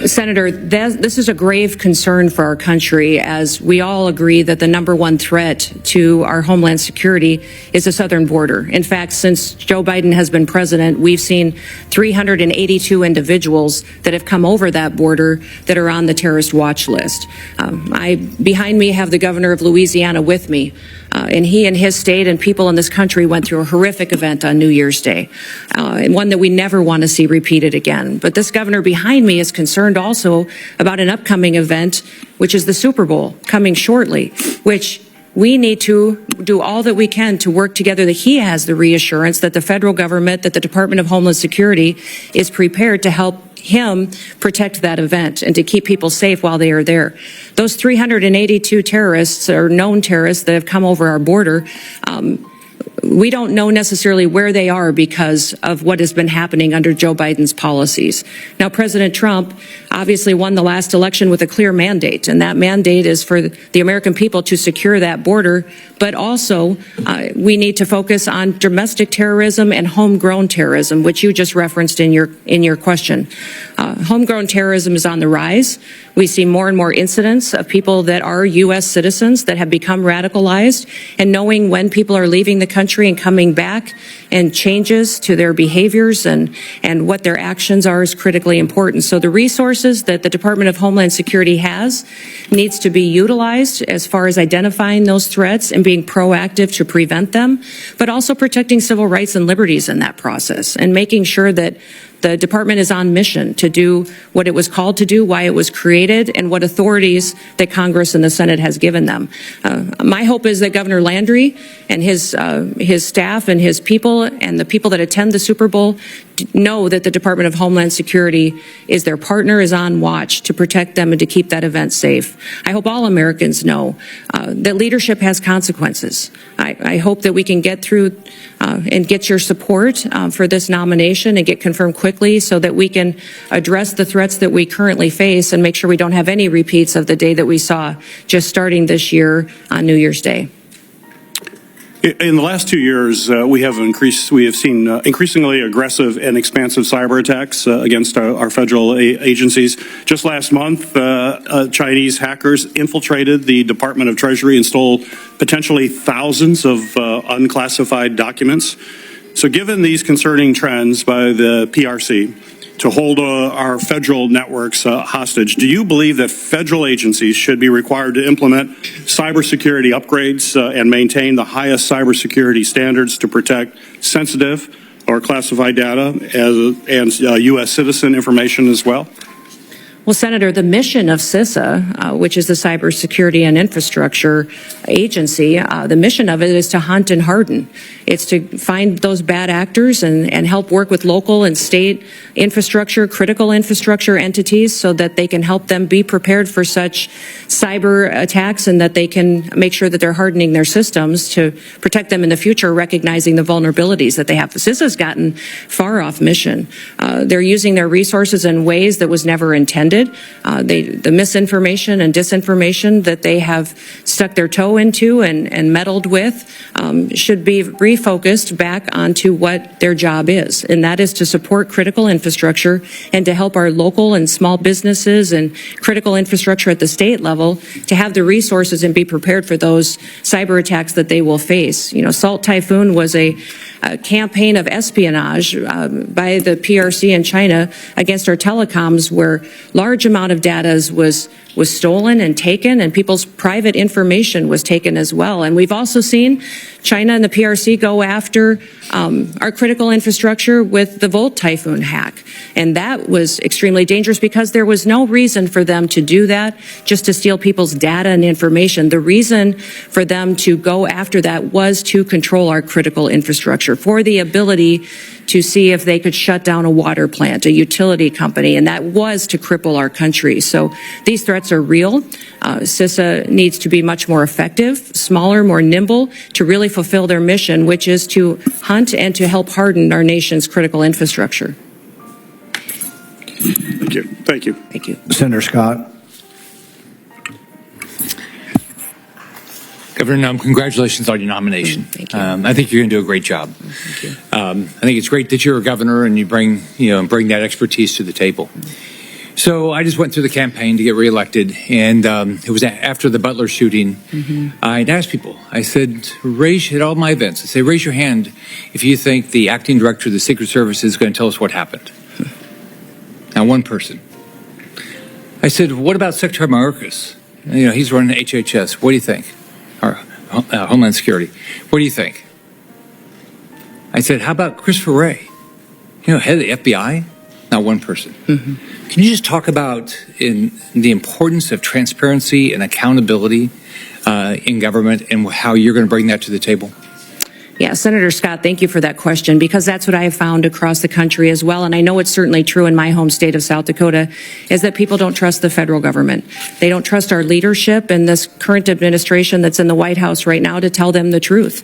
Senator, this is a grave concern for our country, as we all agree that the #1 threat to our homeland security is the southern border. In fact, since Joe Biden has been president, we've seen 382 individuals that have come over that border that are on the terrorist watch list. Behind me have the governor of Louisiana with me. And he and his state and people in this country went through a horrific event on New Year's Day, and one that we never want to see repeated again. But this governor behind me is concerned also about an upcoming event, which is the Super Bowl coming shortly, which we need to do all that we can to work together, that he has the reassurance that the federal government, that the Department of Homeland Security is prepared to help him protect that event and to keep people safe while they are there. Those 382 terrorists, or known terrorists, that have come over our border, we don't know necessarily where they are because of what has been happening under Joe Biden's policies. Now, President Trump obviously won the last election with a clear mandate, and that mandate is for the American people to secure that border, but also we need to focus on domestic terrorism and homegrown terrorism, which you just referenced in your question. Homegrown terrorism is on the rise. We see more and more incidents of people that are U.S. citizens that have become radicalized, and knowing when people are leaving the country and coming back and changes to their behaviors and what their actions are is critically important. So the resources that the Department of Homeland Security has needs to be utilized as far as identifying those threats and being proactive to prevent them, but also protecting civil rights and liberties in that process and making sure that the department is on mission to do what it was called to do, why it was created, and what authorities that Congress and the Senate has given them. My hope is that Governor Landry and his staff and his people and the people that attend the Super Bowl know that the Department of Homeland Security is their partner, is on watch to protect them and to keep that event safe. I hope all Americans know that leadership has consequences. I hope that we can get through and get your support for this nomination and get confirmed quickly so that we can address the threats that we currently face and make sure we don't have any repeats of the day that we saw just starting this year on New Year's Day. In the last 2 years, we have seen increasingly aggressive and expansive cyber attacks against our federal agencies. Just last month, Chinese hackers infiltrated the Department of Treasury and stole potentially thousands of unclassified documents. So given these concerning trends by the PRC to hold our federal networks hostage, do you believe that federal agencies should be required to implement cybersecurity upgrades and maintain the highest cybersecurity standards to protect sensitive or classified data and U.S. citizen information as well? Well, Senator, the mission of CISA, which is the Cybersecurity and Infrastructure Agency, the mission of it is to hunt and harden. It's to find those bad actors and help work with local and state infrastructure, critical infrastructure entities so that they can help them be prepared for such cyber attacks and that they can make sure that they're hardening their systems to protect them in the future, recognizing the vulnerabilities that they have. CISA's gotten far off mission. They're using their resources in ways that was never intended. The misinformation and disinformation that they have stuck their toe into and meddled with should be refocused back onto what their job is, and that is to support critical infrastructure and to help our local and small businesses and critical infrastructure at the state level to have the resources and be prepared for those cyber attacks that they will face. You know, Salt Typhoon was a campaign of espionage by the PRC in China against our telecoms, where large amount of data was stolen and taken, and people's private information was taken as well. And we've also seen China and the PRC go after our critical infrastructure with the Volt Typhoon hack. And that was extremely dangerous because there was no reason for them to do that, just to steal people's data and information. The reason for them to go after that was to control our critical infrastructure, for the ability to see if they could shut down a water plant, a utility company, and that was to cripple our country. So these threats are real. CISA needs to be much more effective, smaller, more nimble, to really fulfill their mission, which is to hunt and to help harden our nation's critical infrastructure. Thank you. Thank you. Thank you. Senator Scott. Governor Nunn, congratulations on your nomination. Thank you. I think you're going to do a great job. Thank you. I think it's great that you're a governor and you bring that expertise to the table. So I just went through the campaign to get reelected, and it was after the Butler shooting. I'd asked people, I said, at all my events, I say, raise your hand if you think the acting director of the Secret Service is going to tell us what happened. Not one person. I said, what about Secretary Mayorkas? He's running HHS. What do you think? Or Homeland Security. What do you think? I said, how about Christopher Wray? Head of the FBI? Not one person. Can you just talk about the importance of transparency and accountability in government and how you're going to bring that to the table? Yeah, Senator Scott, thank you for that question, because that's what I have found across the country as well, and I know it's certainly true in my home state of South Dakota, is that people don't trust the federal government. They don't trust our leadership and this current administration that's in the White House right now to tell them the truth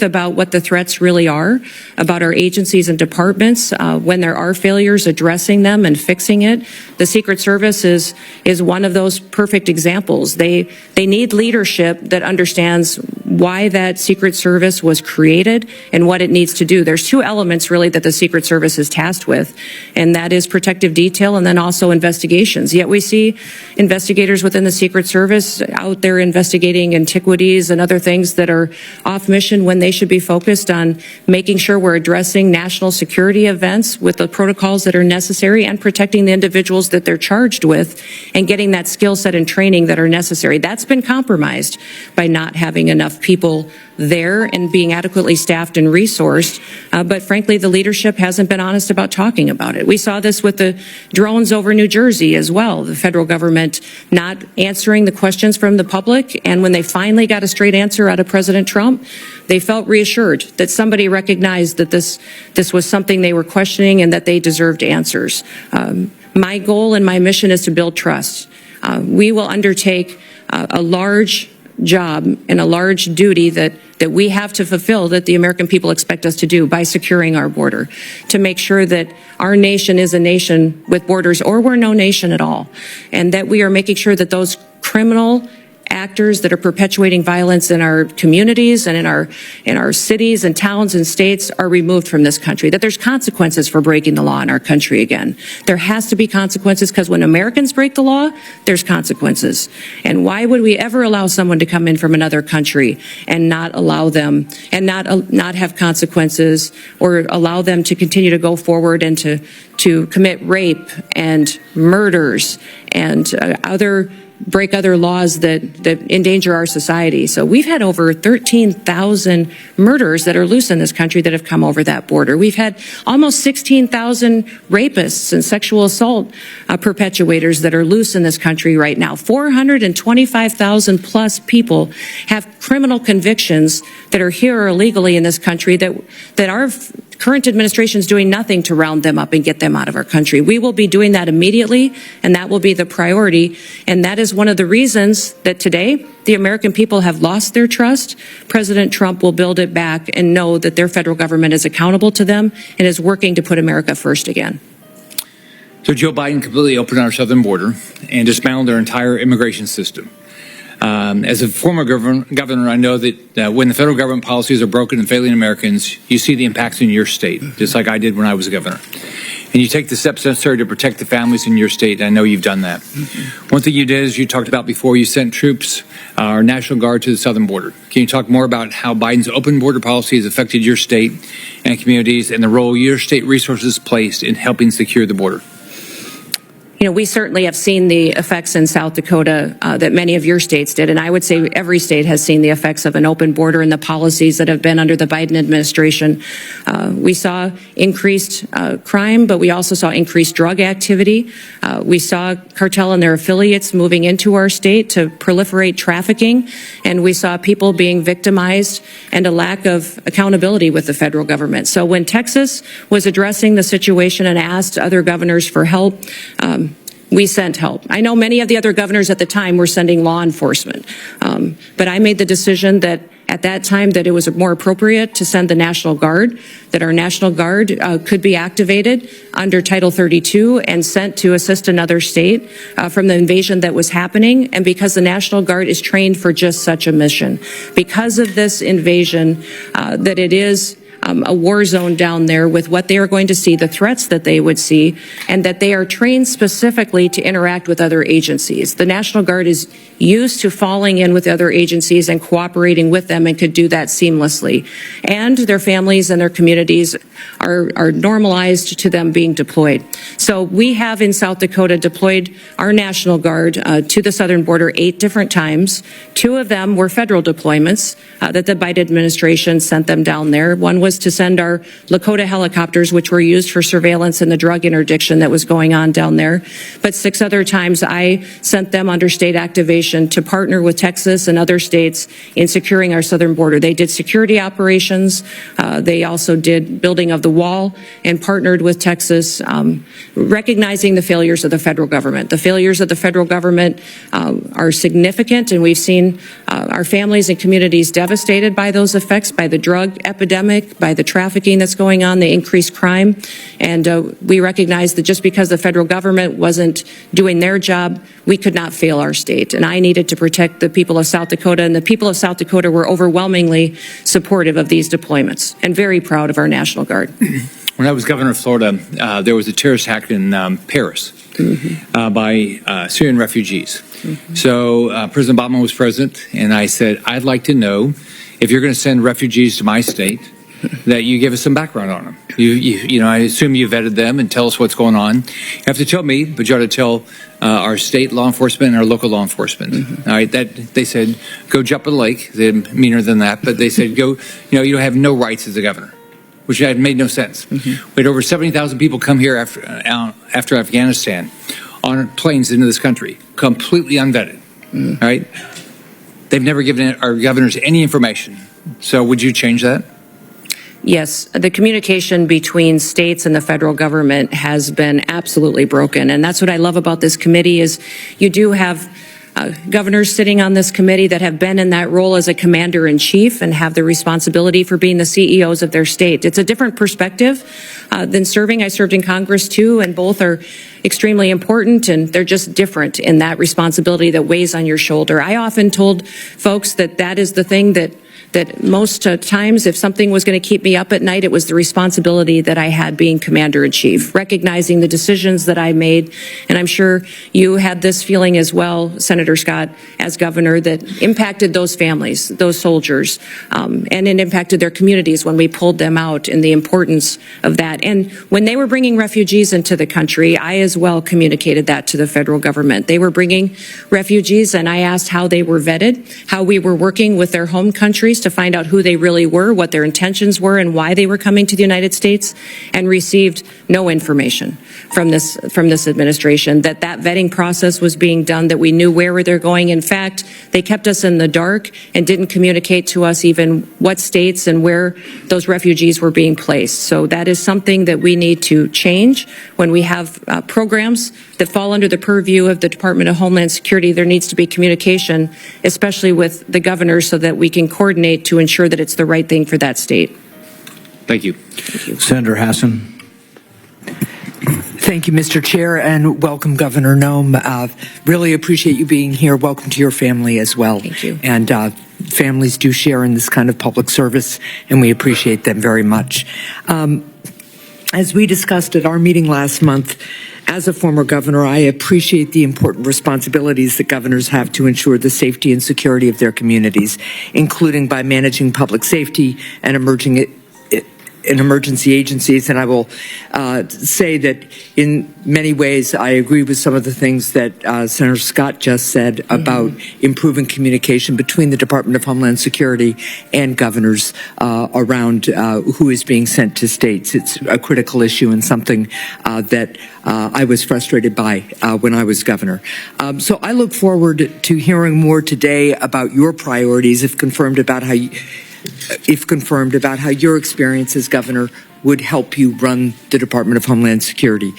about what the threats really are, about our agencies and departments, when there are failures, addressing them and fixing it. The Secret Service is one of those perfect examples. They need leadership that understands why that Secret Service was created and what it needs to do. There's two elements really that the Secret Service is tasked with, and that is protective detail and then also investigations. Yet we see investigators within the Secret Service out there investigating antiquities and other things that are off mission when they should be focused on making sure we're addressing national security events with the protocols that are necessary and protecting the individuals that they're charged with and getting that skill set and training that are necessary. That's been compromised by not having enough people there and being adequately staffed and resourced, but frankly, the leadership hasn't been honest about talking about it. We saw this with the drones over New Jersey as well, the federal government not answering the questions from the public, and when they finally got a straight answer out of President Trump, they felt reassured that somebody recognized that this was something they were questioning and that they deserved answers. My goal and my mission is to build trust. We will undertake a large job and a large duty that we have to fulfill, that the American people expect us to do by securing our border, to make sure that our nation is a nation with borders, or we're no nation at all, and that we are making sure that those criminal actors that are perpetuating violence in our communities and in our cities and towns and states are removed from this country, that there's consequences for breaking the law in our country again. There has to be consequences, because when Americans break the law, there's consequences. And why would we ever allow someone to come in from another country and not allow them and not have consequences, or allow them to continue to go forward and to commit rape and murders and break other laws that endanger our society? So we've had over 13,000 murderers that are loose in this country that have come over that border. We've had almost 16,000 rapists and sexual assault perpetuators that are loose in this country right now. 425,000 plus people have criminal convictions that are here illegally in this country that our current administration is doing nothing to round them up and get them out of our country. We will be doing that immediately, and that will be the priority. And that is one of the reasons that today the American people have lost their trust. President Trump will build it back and know that their federal government is accountable to them and is working to put America first again. So Joe Biden completely opened our southern border and dismantled our entire immigration system. As a former governor, I know that when the federal government policies are broken and failing Americans, you see the impacts in your state, just like I did when I was a governor. And you take the steps necessary to protect the families in your state. And I know you've done that. One thing you did, as you talked about before, you sent troops, our National Guard, to the southern border. Can you talk more about how Biden's open border policy has affected your state and communities, and the role your state resources placed in helping secure the border? You know, we certainly have seen the effects in South Dakota that many of your states did, and I would say every state has seen the effects of an open border and the policies that have been under the Biden administration. We saw increased crime, but we also saw increased drug activity. We saw cartel and their affiliates moving into our state to proliferate trafficking, and we saw people being victimized and a lack of accountability with the federal government. So when Texas was addressing the situation and asked other governors for help, we sent help. I know many of the other governors at the time were sending law enforcement, but I made the decision that at that time that it was more appropriate to send the National Guard, that our National Guard could be activated under Title 32 and sent to assist another state from the invasion that was happening, and because the National Guard is trained for just such a mission. Because of this invasion, that it is a war zone down there with what they are going to see, the threats that they would see, and that they are trained specifically to interact with other agencies. The National Guard is used to falling in with other agencies and cooperating with them and could do that seamlessly. And their families and their communities are normalized to them being deployed. So we have in South Dakota deployed our National Guard to the southern border 8 different times. 2 of them were federal deployments that the Biden administration sent them down there. One was was to send our Lakota helicopters, which were used for surveillance in the drug interdiction that was going on down there. But 6 other times I sent them under state activation to partner with Texas and other states in securing our southern border. They did security operations. They also did building of the wall and partnered with Texas, recognizing the failures of the federal government. The failures of the federal government are significant, and we've seen our families and communities devastated by those effects, by the drug epidemic, by the trafficking that's going on, the increased crime. And we recognize that just because the federal government wasn't doing their job, we could not fail our state. And I needed to protect the people of South Dakota, and the people of South Dakota were overwhelmingly supportive of these deployments and very proud of our National Guard. When I was governor of Florida, there was a terrorist attack in Paris by Syrian refugees. So President Obama was president, and I said, I'd like to know if you're going to send refugees to my state, that you give us some background on them. You know, I assume you vetted them and tell us what's going on. You have to tell me, but you ought to tell our state law enforcement and our local law enforcement. All right, that they said, go jump in the lake. They're meaner than that, but they said, go, you know, you have no rights as a governor, which had made no sense. We had over 70,000 people come here after Afghanistan on planes into this country, completely unvetted. All right, they've never given our governors any information. So would you change that? Yes, the communication between states and the federal government has been absolutely broken. And that's what I love about this committee is you do have governors sitting on this committee that have been in that role as a commander-in-chief and have the responsibility for being the CEOs of their state. It's a different perspective than serving. I served in Congress too, and both are extremely important, and they're just different in that responsibility that weighs on your shoulder. I often told folks that that is the thing that most times, if something was going to keep me up at night, it was the responsibility that I had being commander-in-chief, recognizing the decisions that I made. And I'm sure you had this feeling as well, Senator Scott, as governor, that impacted those families, those soldiers, and it impacted their communities when we pulled them out, and the importance of that. And when they were bringing refugees into the country, I as well communicated that to the federal government. They were bringing refugees, and I asked how they were vetted, how we were working with their home countries to find out who they really were, what their intentions were, and why they were coming to the United States, and received no information from this administration that vetting process was being done, that we knew where they're going. In fact, they kept us in the dark and didn't communicate to us even what states and where those refugees were being placed. So that is something that we need to change. When we have programs that fall under the purview of the Department of Homeland Security, there needs to be communication, especially with the governors, so that we can coordinate to ensure that it's the right thing for that state. Thank you. Senator Hassan. Thank you, Mr. Chair, and welcome, Governor Noem. Really appreciate you being here. Welcome to your family as well. Thank you. And families do share in this kind of public service, and we appreciate them very much. As we discussed at our meeting last month, as a former governor, I appreciate the important responsibilities that governors have to ensure the safety and security of their communities, including by managing public safety and in emergency agencies. And I will say that in many ways I agree with some of the things that Senator Scott just said about improving communication between the Department of Homeland Security and governors around who is being sent to states. It's a critical issue and something that I was frustrated by when I was governor. So I look forward to hearing more today about your priorities, if confirmed, about how your experience as governor would help you run the Department of Homeland Security.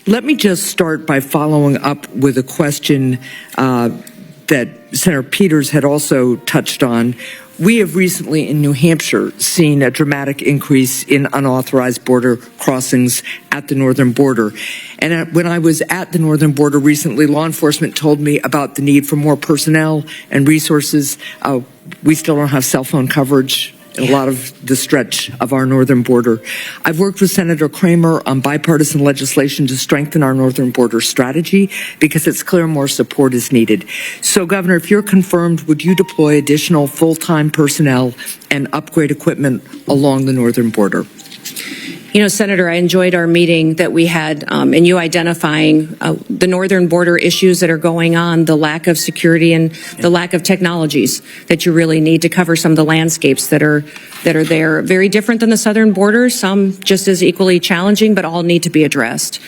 Let me just start by following up with a question that Senator Peters had also touched on. We have recently in New Hampshire seen a dramatic increase in unauthorized border crossings at the northern border. And when I was at the northern border recently, law enforcement told me about the need for more personnel and resources. We still don't have cell phone coverage in a lot of the stretch of our northern border. I've worked with Senator Kramer on bipartisan legislation to strengthen our northern border strategy because it's clear more support is needed. So, Governor, if you're confirmed, would you deploy additional full-time personnel and upgrade equipment along the northern border? You know, Senator, I enjoyed our meeting that we had, and you identifying the northern border issues that are going on, the lack of security and the lack of technologies that you really need to cover some of the landscapes that are there. Very different than the southern border, some just as equally challenging, but all need to be addressed.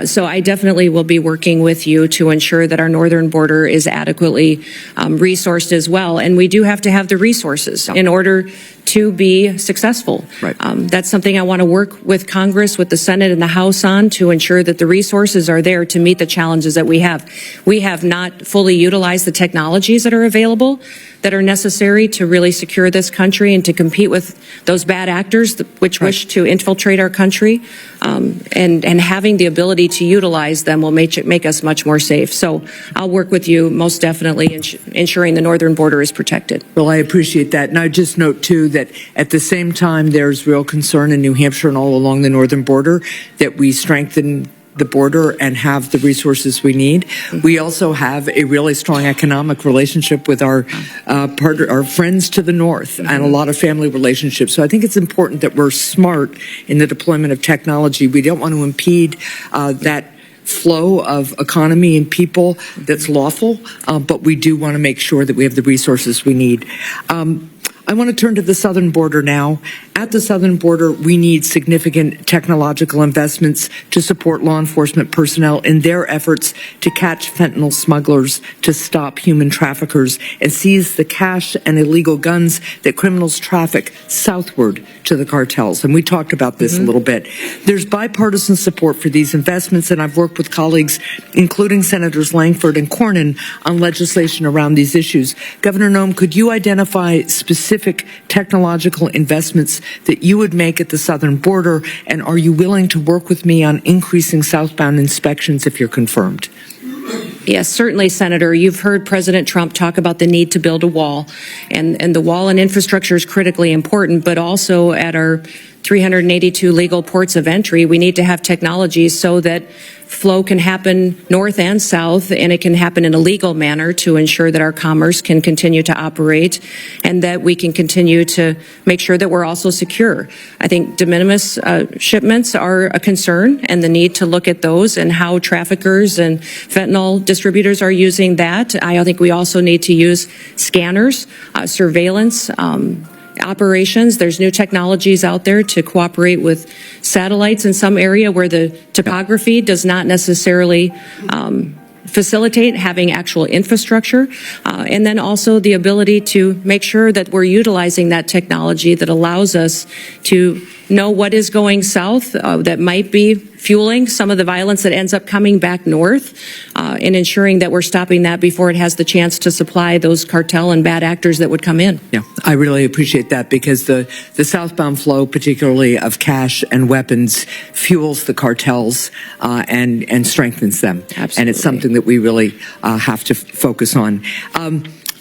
So I definitely will be working with you to ensure that our northern border is adequately resourced as well. And we do have to have the resources in order to be successful. Right. That's something I want to work with Congress, with the Senate and the House on to ensure that the resources are there to meet the challenges that we have. We have not fully utilized the technologies that are available that are necessary to really secure this country and to compete with those bad actors which wish to infiltrate our country. And having the ability to utilize them will make us much more safe. So I'll work with you most definitely in ensuring the northern border is protected. Well, I appreciate that. And I just note, too, that at the same time, there's real concern in New Hampshire and all along the northern border that we strengthen the border and have the resources we need. We also have a really strong economic relationship with our friends to the north and a lot of family relationships. So I think it's important that we're smart in the deployment of technology. We don't want to impede that flow of economy and people that's lawful, but we do want to make sure that we have the resources we need. I want to turn to the southern border now. At the southern border, we need significant technological investments to support law enforcement personnel in their efforts to catch fentanyl smugglers, to stop human traffickers, and seize the cash and illegal guns that criminals traffic southward to the cartels. And we talked about this a little bit. There's bipartisan support for these investments, and I've worked with colleagues, including Senators Langford and Cornyn, on legislation around these issues. Governor Noem, could you identify specific technological investments that you would make at the southern border, and are you willing to work with me on increasing southbound inspections if you're confirmed? Yes, certainly, Senator. You've heard President Trump talk about the need to build a wall, and the wall and infrastructure is critically important, but also at our 382 legal ports of entry, we need to have technologies so that flow can happen north and south, and it can happen in a legal manner to ensure that our commerce can continue to operate and that we can continue to make sure that we're also secure. I think de minimis shipments are a concern, and the need to look at those and how traffickers and fentanyl distributors are using that. I think we also need to use scanners, surveillance, operations. There's new technologies out there to cooperate with satellites in some area where the topography does not necessarily facilitate having actual infrastructure, and then also the ability to make sure that we're utilizing that technology that allows us to know what is going south that might be fueling some of the violence that ends up coming back north, and ensuring that we're stopping that before it has the chance to supply those cartel and bad actors that would come in. Yeah, I really appreciate that, because the southbound flow, particularly of cash and weapons, fuels the cartels and strengthens them. Absolutely. And it's something that we really have to focus on.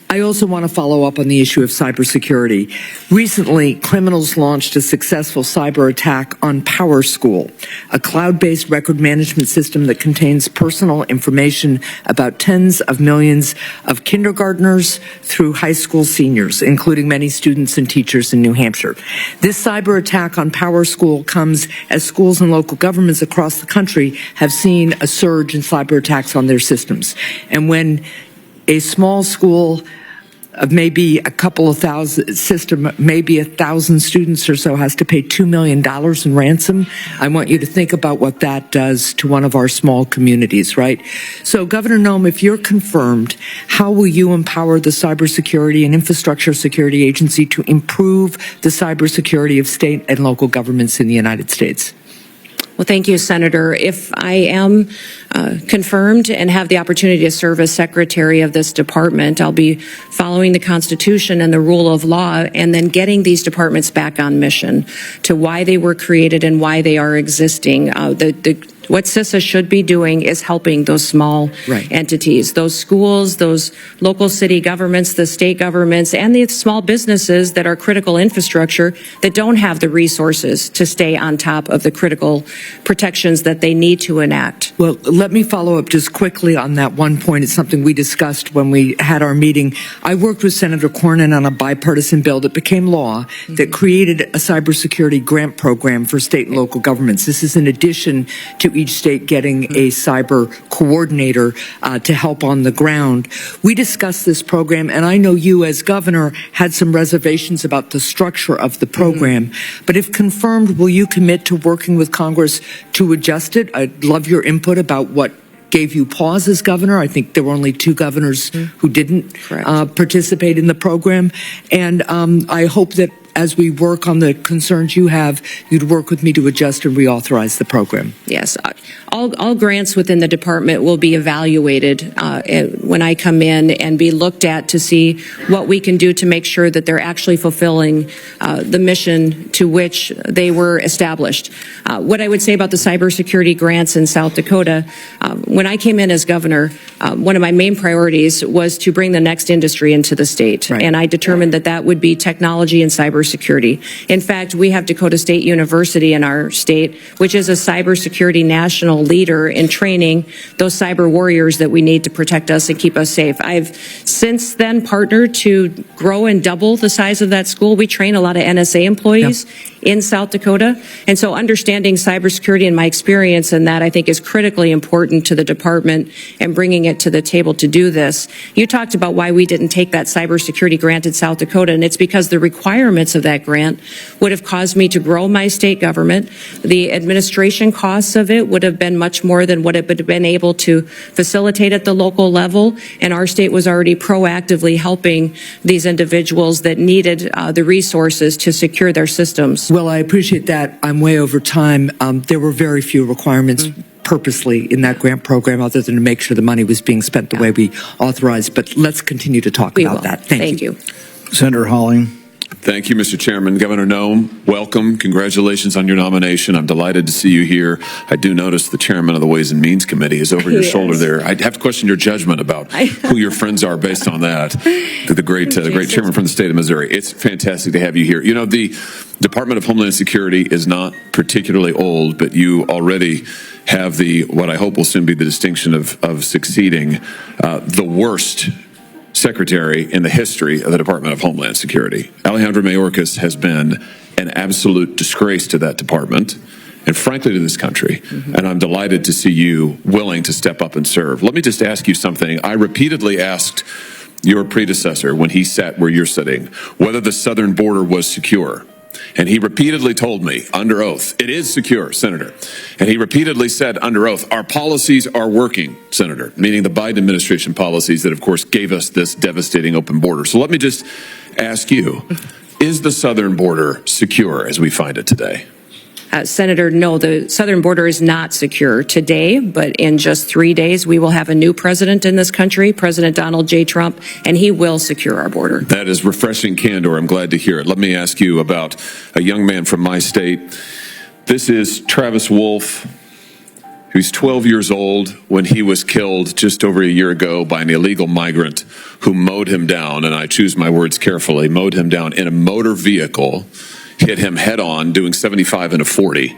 I also want to follow up on the issue of cybersecurity. Recently, criminals launched a successful cyber attack on PowerSchool, a cloud-based record management system that contains personal information about tens of millions of kindergartners through high school seniors, including many students and teachers in New Hampshire. This cyber attack on PowerSchool comes as schools and local governments across the country have seen a surge in cyber attacks on their systems. And when a small school of maybe a couple of thousand system, maybe 1,000 students or so has to pay $2 million in ransom, I want you to think about what that does to one of our small communities, right? So, Governor Noem, if you're confirmed, how will you empower the Cybersecurity and Infrastructure Security Agency to improve the cybersecurity of state and local governments in the United States? Well, thank you, Senator. If I am confirmed and have the opportunity to serve as secretary of this department, I'll be following the Constitution and the rule of law, and then getting these departments back on mission to why they were created and why they are existing. What CISA should be doing is helping those small entities, those schools, those local city governments, the state governments, and the small businesses that are critical infrastructure that don't have the resources to stay on top of the critical protections that they need to enact. Well, let me follow up just quickly on that one point. It's something we discussed when we had our meeting. I worked with Senator Cornyn on a bipartisan bill that became law that created a cybersecurity grant program for state and local governments. This is in addition to each state getting a cyber coordinator to help on the ground. We discussed this program, and I know you as governor had some reservations about the structure of the program. But if confirmed, will you commit to working with Congress to adjust it? I'd love your input about what gave you pause as governor. I think there were only 2 governors who didn't participate in the program. And I hope that as we work on the concerns you have, you'd work with me to adjust and reauthorize the program. Yes, all grants within the department will be evaluated when I come in and be looked at to see what we can do to make sure that they're actually fulfilling the mission to which they were established. What I would say about the cybersecurity grants in South Dakota, when I came in as governor, one of my main priorities was to bring the next industry into the state. Right. And I determined that that would be technology and cybersecurity. In fact, we have Dakota State University in our state, which is a cybersecurity national leader in training those cyber warriors that we need to protect us and keep us safe. I've since then partnered to grow and double the size of that school. We train a lot of NSA employees in South Dakota. And so understanding cybersecurity and my experience in that, I think, is critically important to the department and bringing it to the table to do this. You talked about why we didn't take that cybersecurity grant in South Dakota, and it's because the requirements of that grant would have caused me to grow my state government. The administration costs of it would have been much more than what it would have been able to facilitate at the local level, and our state was already proactively helping these individuals that needed the resources to secure their systems. Well, I appreciate that. I'm way over time. There were very few requirements purposely in that grant program other than to make sure the money was being spent the way we authorized. But let's continue to talk about that. Thank you. Senator Halling. Thank you, Mr. Chairman. Governor Noem, welcome. Congratulations on your nomination. I'm delighted to see you here. I do notice the chairman of the Ways and Means Committee is over your shoulder there. I'd have to question your judgment about who your friends are based on that. The great chairman from the state of Missouri. It's fantastic to have you here. You know, the Department of Homeland Security is not particularly old, but you already have what I hope will soon be the distinction of succeeding the worst secretary in the history of the Department of Homeland Security. Alejandro Mayorkas has been an absolute disgrace to that department and frankly to this country. And I'm delighted to see you willing to step up and serve. Let me just ask you something. I repeatedly asked your predecessor when he sat where you're sitting whether the southern border was secure. And he repeatedly told me under oath, it is secure, Senator. And he repeatedly said under oath, our policies are working, Senator, meaning the Biden administration policies that, of course, gave us this devastating open border. So let me just ask you, is the southern border secure as we find it today? Senator, no, the southern border is not secure today, but in just 3 days, we will have a new president in this country, President Donald J. Trump, and he will secure our border. That is refreshing candor. I'm glad to hear it. Let me ask you about a young man from my state. This is Travis Wolf. He was 12 years old when he was killed just over a year ago by an illegal migrant who mowed him down, and I choose my words carefully, mowed him down in a motor vehicle, hit him head on, doing 75 and a 40,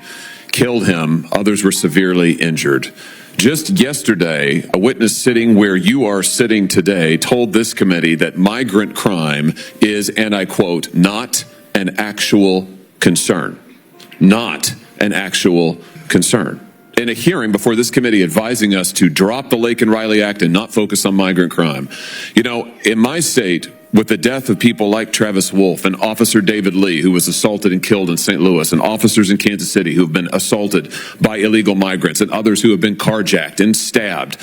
killed him. Others were severely injured. Just yesterday, a witness sitting where you are sitting today told this committee that migrant crime is, and I quote, not an actual concern. Not an actual concern. In a hearing before this committee advising us to drop the Lake and Riley Act and not focus on migrant crime. You know, in my state, with the death of people like Travis Wolf and Officer David Lee, who was assaulted and killed in St. Louis, and officers in Kansas City who have been assaulted by illegal migrants, and others who have been carjacked and stabbed,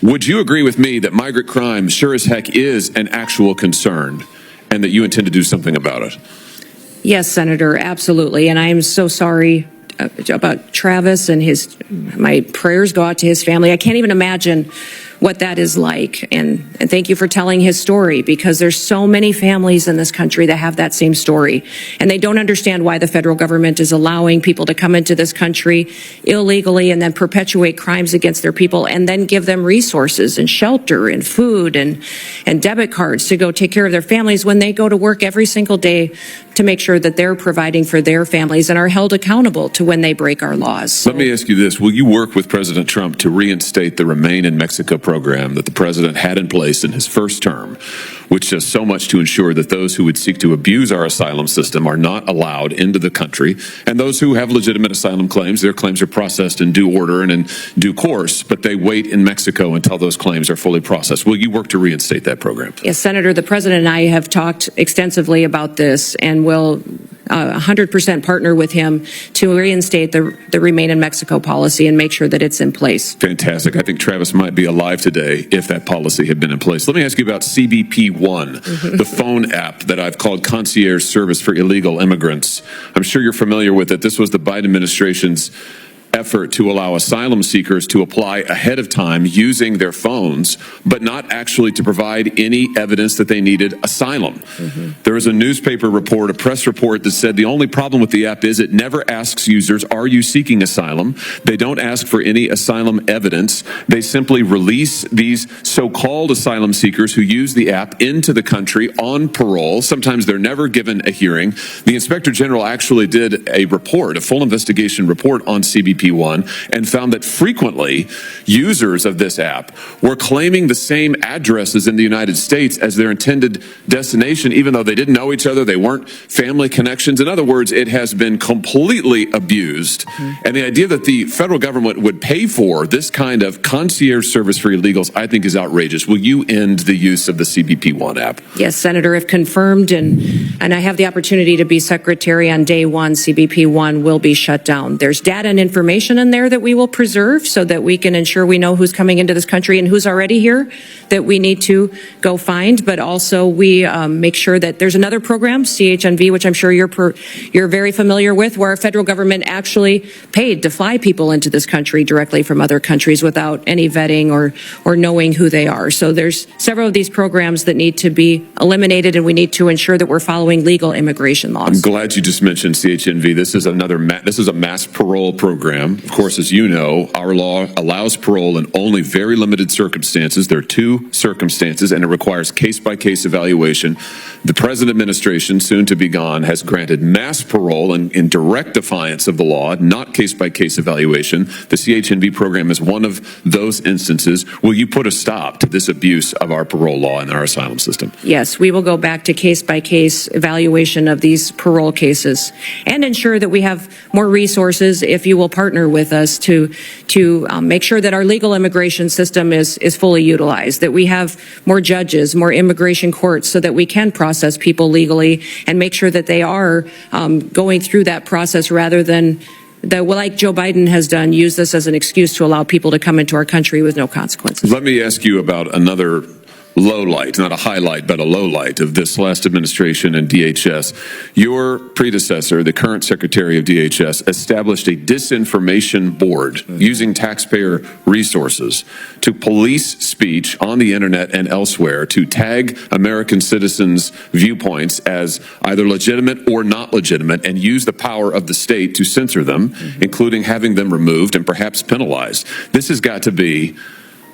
would you agree with me that migrant crime sure as heck is an actual concern and that you intend to do something about it? Yes, Senator, absolutely. And I am so sorry about Travis and my prayers go out to his family. I can't even imagine what that is like. And thank you for telling his story, because there's so many families in this country that have that same story. And they don't understand why the federal government is allowing people to come into this country illegally and then perpetuate crimes against their people and then give them resources and shelter and food and debit cards to go take care of their families when they go to work every single day to make sure that they're providing for their families and are held accountable to when they break our laws. Let me ask you this. Will you work with President Trump to reinstate the Remain in Mexico program that the president had in place in his first term, which does so much to ensure that those who would seek to abuse our asylum system are not allowed into the country, and those who have legitimate asylum claims, their claims are processed in due order and in due course, but they wait in Mexico until those claims are fully processed. Will you work to reinstate that program? Yes, Senator, the President and I have talked extensively about this and will 100% partner with him to reinstate the Remain in Mexico policy and make sure that it's in place. Fantastic. I think Travis might be alive today if that policy had been in place. Let me ask you about Cbpone, the phone app that I've called concierge service for illegal immigrants. I'm sure you're familiar with it. This was the Biden administration's effort to allow asylum seekers to apply ahead of time using their phones, but not actually to provide any evidence that they needed asylum. There was a newspaper report, a press report that said the only problem with the app is it never asks users, are you seeking asylum? They don't ask for any asylum evidence. They simply release these so-called asylum seekers who use the app into the country on parole. Sometimes they're never given a hearing. The Inspector General actually did a report, a full investigation report on Cbpone, and found that frequently users of this app were claiming the same addresses in the United States as their intended destination, even though they didn't know each other, they weren't family connections. In other words, it has been completely abused. And the idea that the federal government would pay for this kind of concierge service for illegals, I think, is outrageous. Will you end the use of the Cbpone app? Yes, Senator, if confirmed, and I have the opportunity to be Secretary on day one, Cbpone will be shut down. There's data and information in there that we will preserve so that we can ensure we know who's coming into this country and who's already here that we need to go find. But also we make sure that there's another program, CHNV, which I'm sure you're very familiar with, where our federal government actually paid to fly people into this country directly from other countries without any vetting or knowing who they are. So there's several of these programs that need to be eliminated, and we need to ensure that we're following legal immigration laws. I'm glad you just mentioned CHNV. This is a mass parole program. Of course, as you know, our law allows parole in only very limited circumstances. There are two circumstances, and it requires case-by-case evaluation. The present administration, soon to be gone, has granted mass parole in direct defiance of the law, not case-by-case evaluation. The CHNV program is one of those instances. Will you put a stop to this abuse of our parole law and our asylum system? Yes, we will go back to case-by-case evaluation of these parole cases and ensure that we have more resources, if you will partner with us to make sure that our legal immigration system is fully utilized, that we have more judges, more immigration courts so that we can process people legally and make sure that they are going through that process rather than like Joe Biden has done, use this as an excuse to allow people to come into our country with no consequences. Let me ask you about another low light, not a highlight, but a low light of this last administration and DHS. Your predecessor, the current Secretary of DHS, established a disinformation board using taxpayer resources to police speech on the internet and elsewhere, to tag American citizens' viewpoints as either legitimate or not legitimate, and use the power of the state to censor them, including having them removed and perhaps penalized. This has got to be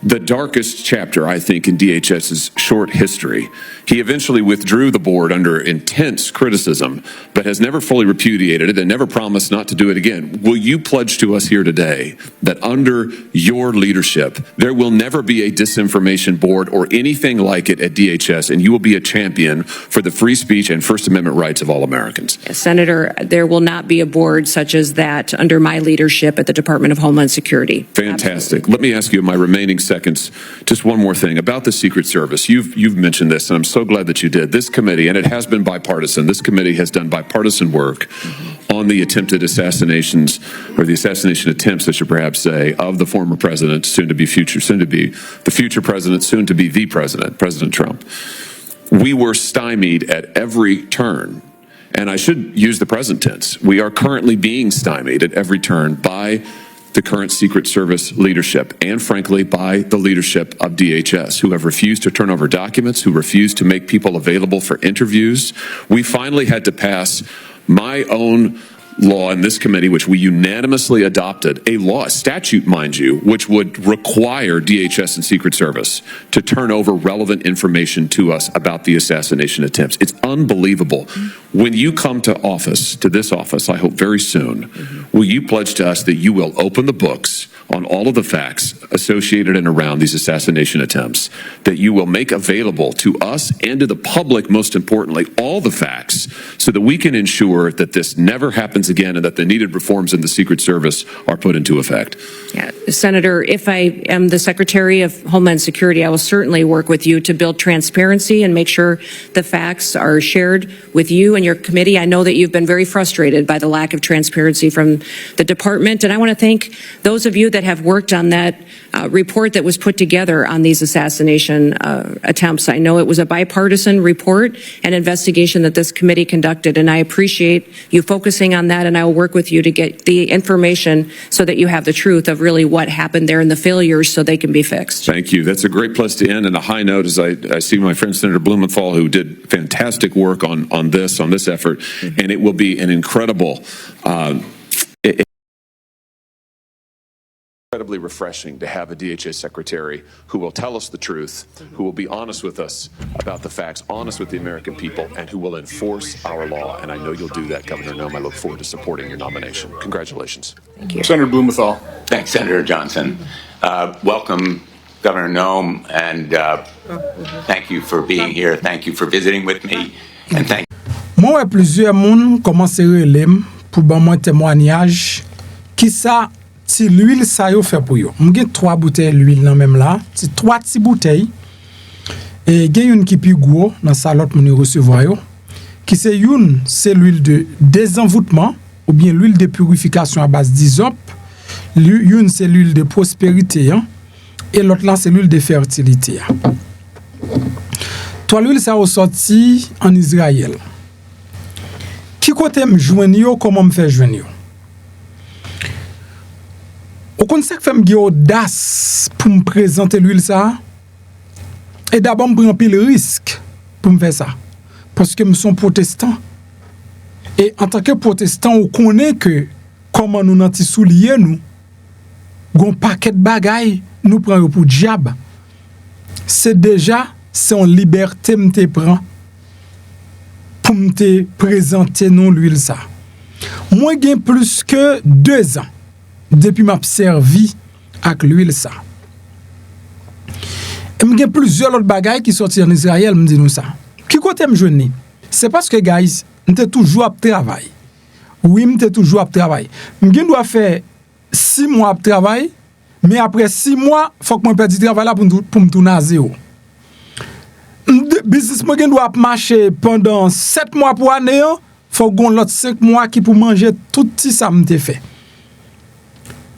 the darkest chapter, I think, in DHS's short history. He eventually withdrew the board under intense criticism, but has never fully repudiated it and never promised not to do it again. Will you pledge to us here today that under your leadership, there will never be a disinformation board or anything like it at DHS, and you will be a champion for the free speech and First Amendment rights of all Americans? Yes, Senator, there will not be a board such as that under my leadership at the Department of Homeland Security. Fantastic. Let me ask you in my remaining seconds, just one more thing about the Secret Service. You've mentioned this, and I'm so glad that you did. This committee, and it has been bipartisan, this committee has done bipartisan work on the attempted assassinations, or the assassination attempts, I should perhaps say, of the former president, soon to be the future president, soon to be the president, President Trump. We were stymied at every turn. And I should use the present tense. We are currently being stymied at every turn by the current Secret Service leadership and, frankly, by the leadership of DHS, who have refused to turn over documents, who refused to make people available for interviews. We finally had to pass my own law in this committee, which we unanimously adopted, a statute, mind you, which would require DHS and Secret Service to turn over relevant information to us about the assassination attempts. It's unbelievable. When you come to this office, I hope very soon, will you pledge to us that you will open the books on all of the facts associated and around these assassination attempts, that you will make available to us and to the public, most importantly, all the facts so that we can ensure that this never happens again and that the needed reforms in the Secret Service are put into effect. Yeah, Senator, if I am the Secretary of Homeland Security, I will certainly work with you to build transparency and make sure the facts are shared with you and your committee. I know that you've been very frustrated by the lack of transparency from the department, and I want to thank those of you that have worked on that report that was put together on these assassination attempts. I know it was a bipartisan report and investigation that this committee conducted, and I appreciate you focusing on that, and I will work with you to get the information so that you have the truth of really what happened there and the failures so they can be fixed. Thank you. That's a great place to end, and a high note as I see my friend Senator Blumenthal, who did fantastic work on this effort, and it will be an incredibly refreshing to have a DHS secretary who will tell us the truth, who will be honest with us about the facts, honest with the American people, and who will enforce our law. And I know you'll do that, Governor Noem. I look forward to supporting your nomination. Congratulations. Thank you. Senator Blumenthal. Thanks, Senator Johnson. Welcome, Governor Noem, and thank you for being here. Thank you for visiting with me, and thank Moi, plusieurs moun commencent à relem pour ban moi témoignage qui ça ti l'huile ça yo fait pour yo. M'gen 3 bouteilles l'huile nan même là, ti 3 ti bouteilles. Et gen une qui pi gros dans sa l'autre moun recevoir yo. Qui c'est une, c'est l'huile de désenvoûtement ou bien l'huile de purification à base d'hysope. Une c'est l'huile de prospérité hein, et l'autre là c'est l'huile de fertilité. Toi l'huile ça ressorti en Israël. Qui côté me joindre yo, comment me faire joindre yo? Au conseil que fait me audace pour me présenter l'huile ça. Et d'abord me prend pile risque pour me faire ça parce que me sont protestant. Et en tant que protestant, on connaît que comment nous nanti soulier nous gon paquet de bagaille nous prend pour diable. C'est déjà son liberté me te prend pour me te présenter non l'huile ça. Moi j'ai plus que 2 ans depuis m'a servi avec l'huile ça. Et j'ai plusieurs autres bagailles qui sortent en Israël me dit nous ça. Qui côté me joindre? C'est parce que guys, m'était toujours à travail. Oui, m'était toujours à travail. M'gen doit faire 6 mois à travail, mais après 6 mois, faut que moi perde du travail là pour me tourner à zéro. Business moi doit marcher pendant 7 mois pour année, faut gon l'autre 5 mois qui pour manger tout petit ça m'te fait.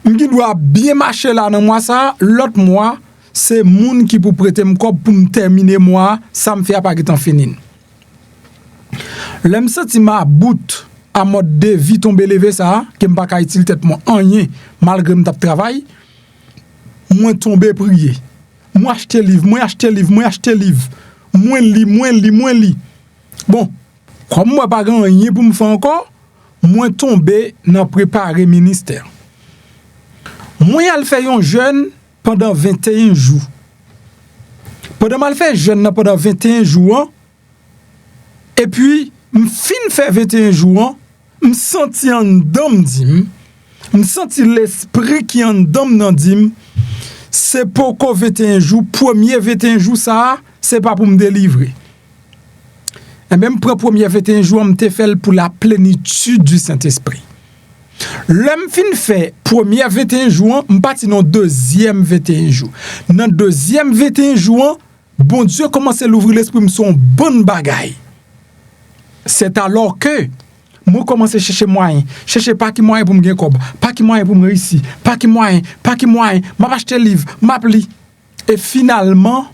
M'ki doit bien marcher là dans mois ça, l'autre mois c'est moun qui pour prêter me corps pour me terminer mois, ça me fait pas que fini. L'aime senti ma bout à mode de vie tomber lever ça, que me pas ka utile tête moi rien malgré me travail, moi tomber prier. Moi acheter livre, moi li. Bon, comme moi pas rien pour me faire encore, moi tomber dans préparer ministère. Moi al fait un jeune pendant 21 jours. Pendant mal fait jeune pendant 21 jours. Et puis fin fait 21 jours, me senti en dom dim, me senti l'esprit qui en dom nan dim. C'est pour qu'on 21 jours, premier 21 jours ça, c'est pas pour me délivrer. Et même pour premier 21 jours, me te fait pour la plénitude du Saint-Esprit. L'homme fin fait premier 21 jours, me parti dans deuxième 21 jours. Dans deuxième 21 jours, bon Dieu commence à l'ouvrir l'esprit, me son bonne bagaille. C'est alors que moi commence à chercher pas qui moyen pour me gagner cob, pas qui moyen pour me réussir, pas qui moyen, m'a acheter livre, m'a pli. Et finalement,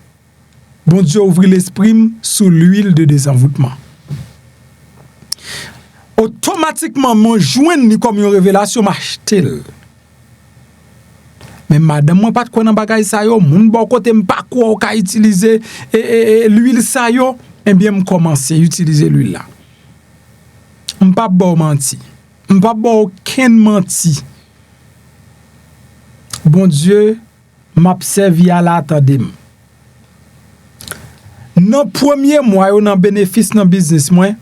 bon Dieu ouvre l'esprit sous l'huile de désenvoûtement. Automatiquement, mon joint ni comme une révélation m'acheter. Mais madame, moi pas de quoi dans bagay sa yo, moun bon côté m'pas quoi ka utiliser l'huile sa yo, et bien me commencer utiliser l'huile là. M'pas bon menti. M'pas bon aucun menti. Bon Dieu m'observe à l'attendem. Dans premier mois yo nan bénéfice dans business moi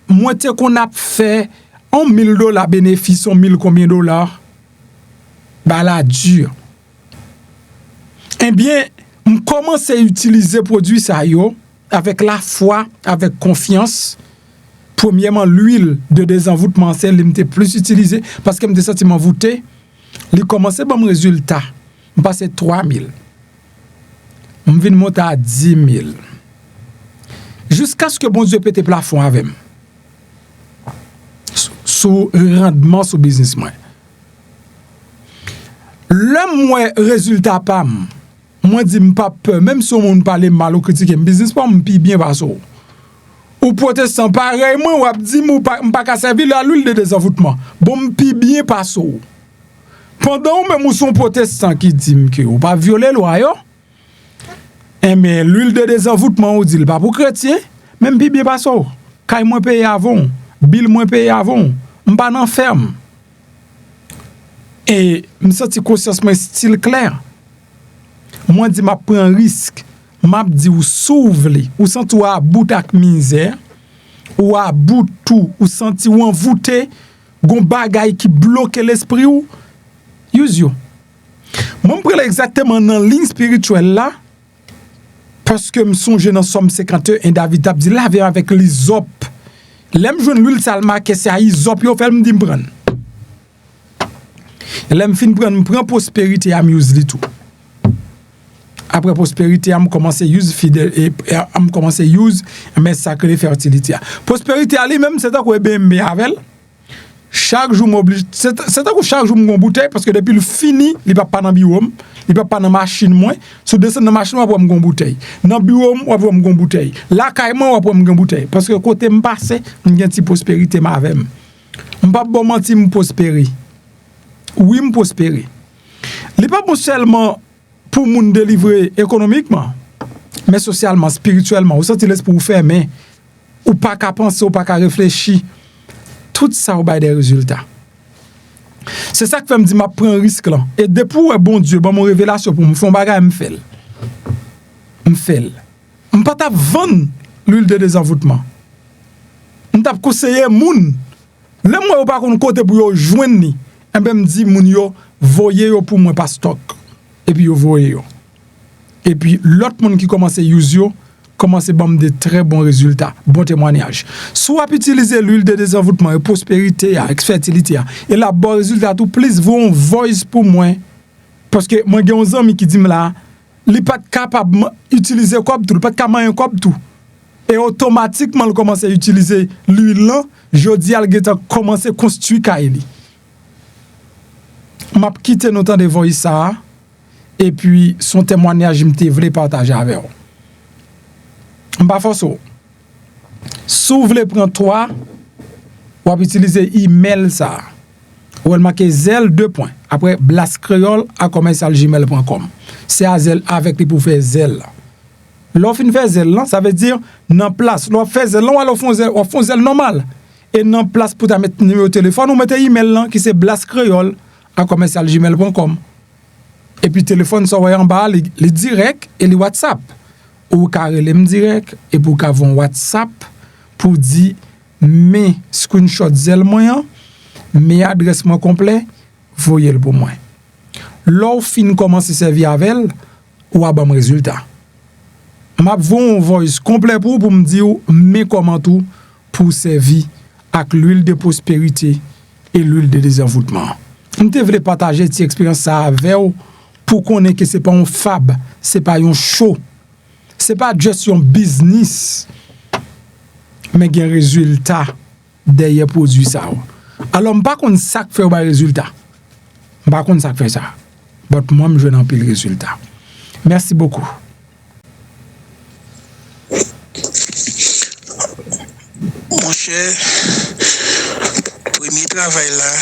moi te qu'on a fait $1,000 bénéfice, $1,000 combien dollars? la dure. Eh bien, je commence à utiliser produit ça yo avec la foi, avec confiance. Premièrement, l'huile de désenvoûtement, c'est l'imité plus utilisée parce que me senti m'envoûté. Il commence à bon résultat. Je passe 3000. Je viens monter à 10 000. Jusqu'à ce que bon Dieu pète plafond avec moi. Sous rendement sur business moi. Le moins résultat pas moi dis pas peur même si on parle mal ou critiquer business pas m'pi bien pas ça. Ou protestant pareil moi ou dit m'pa ka servir la l'huile de désenvoûtement. Bon m'pi bien pas ça. Pendant même son protestant qui dit que ou pas violer loi yo. Mais l'huile de désenvoûtement ou dit pas pour chrétien, même pi bien pas ça. Kay moins payer avant, bill moins payer avant. M'pas nan ferme. Et me senti conscience moi style clair. Moi dit m'a prend risque, m'a dit ou s'ouvre, ou senti ou à bout ak misère, ou à bout tout, ou senti ou envoûté, gon bagay qui bloque l'esprit ou use yo. Moi me prend exactement dans ligne spirituelle là parce que me songe dans Somme 51 et David a dit laver avec l'hysope. L'aime joindre l'huile salma que c'est à hysope yo fait me dit me prendre. L'aime fin prend prospérité à m'use li tout. Après prospérité, je commence à use fidèle et je commence à use mes sacrés fertilité. Prospérité ali même c'est quoi BMB avec chaque jour m'oblige c'est quoi chaque jour mon bouteille parce que depuis le fini, il va pas dans biome, il va pas dans machine moins, sous descendre dans machine on va mon bouteille. Dans biome on va mon bouteille. Là carrément on va mon bouteille parce que côté me passer, une petite prospérité ma avec. On pas bon mentir me prospérer. Oui, me prospérer. Il pas bon seulement pour moun délivrer économiquement, mais socialement, spirituellement, ou senti l'esprit pour faire, mais ou pas qu'à penser, ou pas qu'à réfléchir. Tout ça, ou des résultats. C'est ça que fait me dire, ma prend un risque là. Et depuis, bon Dieu, bon, mon révélation pour me faire un bagage, me fait. Je pas ta vendre l'huile de désenvoûtement. Je t'a conseillé moun. Le moi ou pas qu'on côté pour yo joindre ni. Et ben me dit moun yo voyez yo pour moi pas stock. Et puis yo voyez yo. Et puis l'autre monde qui commence à use yo commence à bam de très bons résultats, bon témoignage. Soit utiliser l'huile de désenvoûtement et prospérité, fertilité et là bon résultat tout plus vont voice pour moi parce que moi j'ai un ami qui dit là, il pas capable utiliser comme tout, pas capable un comme tout. Et automatiquement il commence à utiliser l'huile là, Jodi al geta commencer construire kaili. M'a quitté notre temps de voice ça et puis son témoignage m'te voulait partager avec vous. M'pa force. Si vous voulez prendre toi, ou utiliser email ça. Ou marquer zel 2 points. Après blastcreole@gmail.com. C'est à zel avec lui pour faire zel. L'offre fait zel là, ça veut dire dans place. L'offre fait zel là, on font zel normal. Et dans place pour ta mettre numéro de téléphone, ou mettez email là qui c'est blastcreole@gmail.com. Et puis téléphone ça en bas les direct et les WhatsApp. Ou carré les direct et pour qu'avon WhatsApp pour dire mes screenshot zel moyen, mes adresse moi complet, voyez le pour moi. L'offre fin commence à servir avec elle ou à bon résultat. M'a vont voice complet pour me dire mes comment tout pour servir avec l'huile de prospérité et l'huile de désenvoûtement. On devrait partager cette expérience ça avec vous pour connaître que c'est pas un fab, c'est pas un show. C'est pas juste un business. Mais il y a un résultat derrière produit ça. Alors pas qu'on ça fait un résultat. Pas qu'on ça fait ça. Mais moi je n'en pile résultat. Merci beaucoup. Mon cher, premier travail là,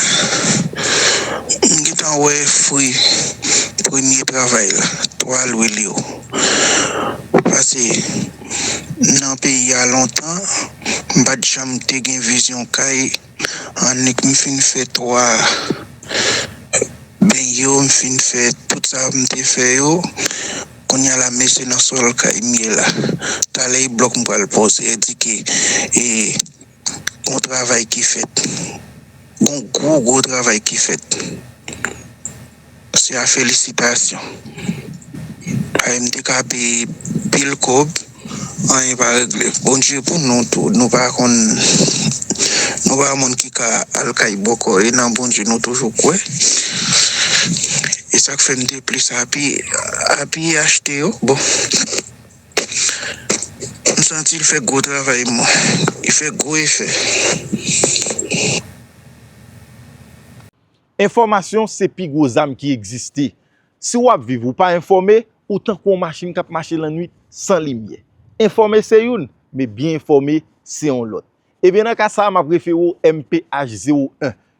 m'étant ouais fruit. Premier travail là, 3 louis. Parce que dans le pays il y a longtemps, m'pas jamais te gen vision kay en ek m'fin fait 3 ben yo m'fin fait tout ça m'te fait yo. Qu'on y a la messe dans sol kay mi là. T'as les blocs m'pa le poser et dit que et un travail qui fait. Un gros travail qui fait. c'est à félicitation. MT ka paye pile cob, on pas régler. Bon Dieu pour nous tout, nous pas monde qui ka al kay boko et nan bon Dieu nous toujours quoi. Et ça fait me plus happy acheter bon. Je sens il fait gros travail moi. Il fait gros effet. Information c'est pi gros âme qui existe. Si vous vivez ou pas informé, autant qu'on machine qui marche la nuit sans lumière. Informé c'est une, mais bien informé c'est un l'autre. Et bien dans cas ça m'a préféré MPH01,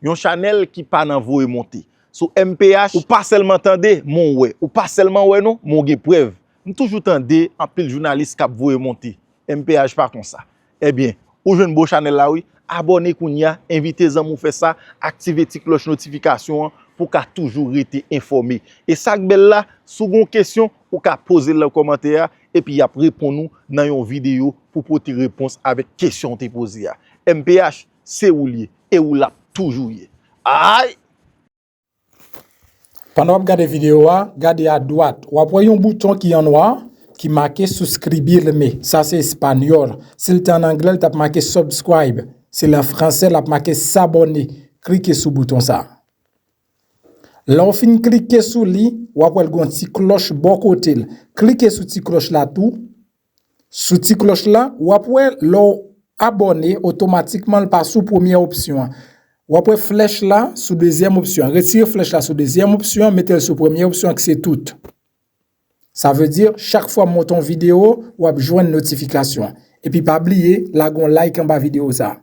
un channel qui pas nan voye monter. Sur MPH ou pas seulement entendre mon ouais, ou pas seulement ouais non, mon gen preuve. Nous toujours entendre en pile journaliste qui voye monter. MPH pas comme ça. Eh bien, ou jeune beau channel là oui, abonnez kounya, invitez zanmou faire ça, activez ti cloche notification pour qu'a toujours été informé. Et ça belle là, sous gon question ou qu'a poser le commentaire et puis y a répondre nous dans une vidéo pour porter réponse avec question te posée. MPH c'est ou lié et ou l'a toujours lié. Aïe. Pendant que vous regardez la vidéo, regardez à droite, vous voyez un bouton qui est en noir qui marqué souscribirme. Ça c'est espagnol. Si c'est en anglais, tu as marqué subscribe. C'est en français, tu as marqué s'abonner. Cliquez sur le bouton ça. Là, on finit cliquer sur lui, ou après une petite cloche bon côté. Cliquez sur cette cloche là tout. Sur cette cloche là, ou après l'on abonner automatiquement le passe sous première option. Ou après flèche là sous deuxième option. Retirez flèche là sous deuxième option, mettez-le sous première option que c'est tout. Ça veut dire chaque fois monton vidéo ou joindre notification. Et puis pas oublier la gon like en bas vidéo ça.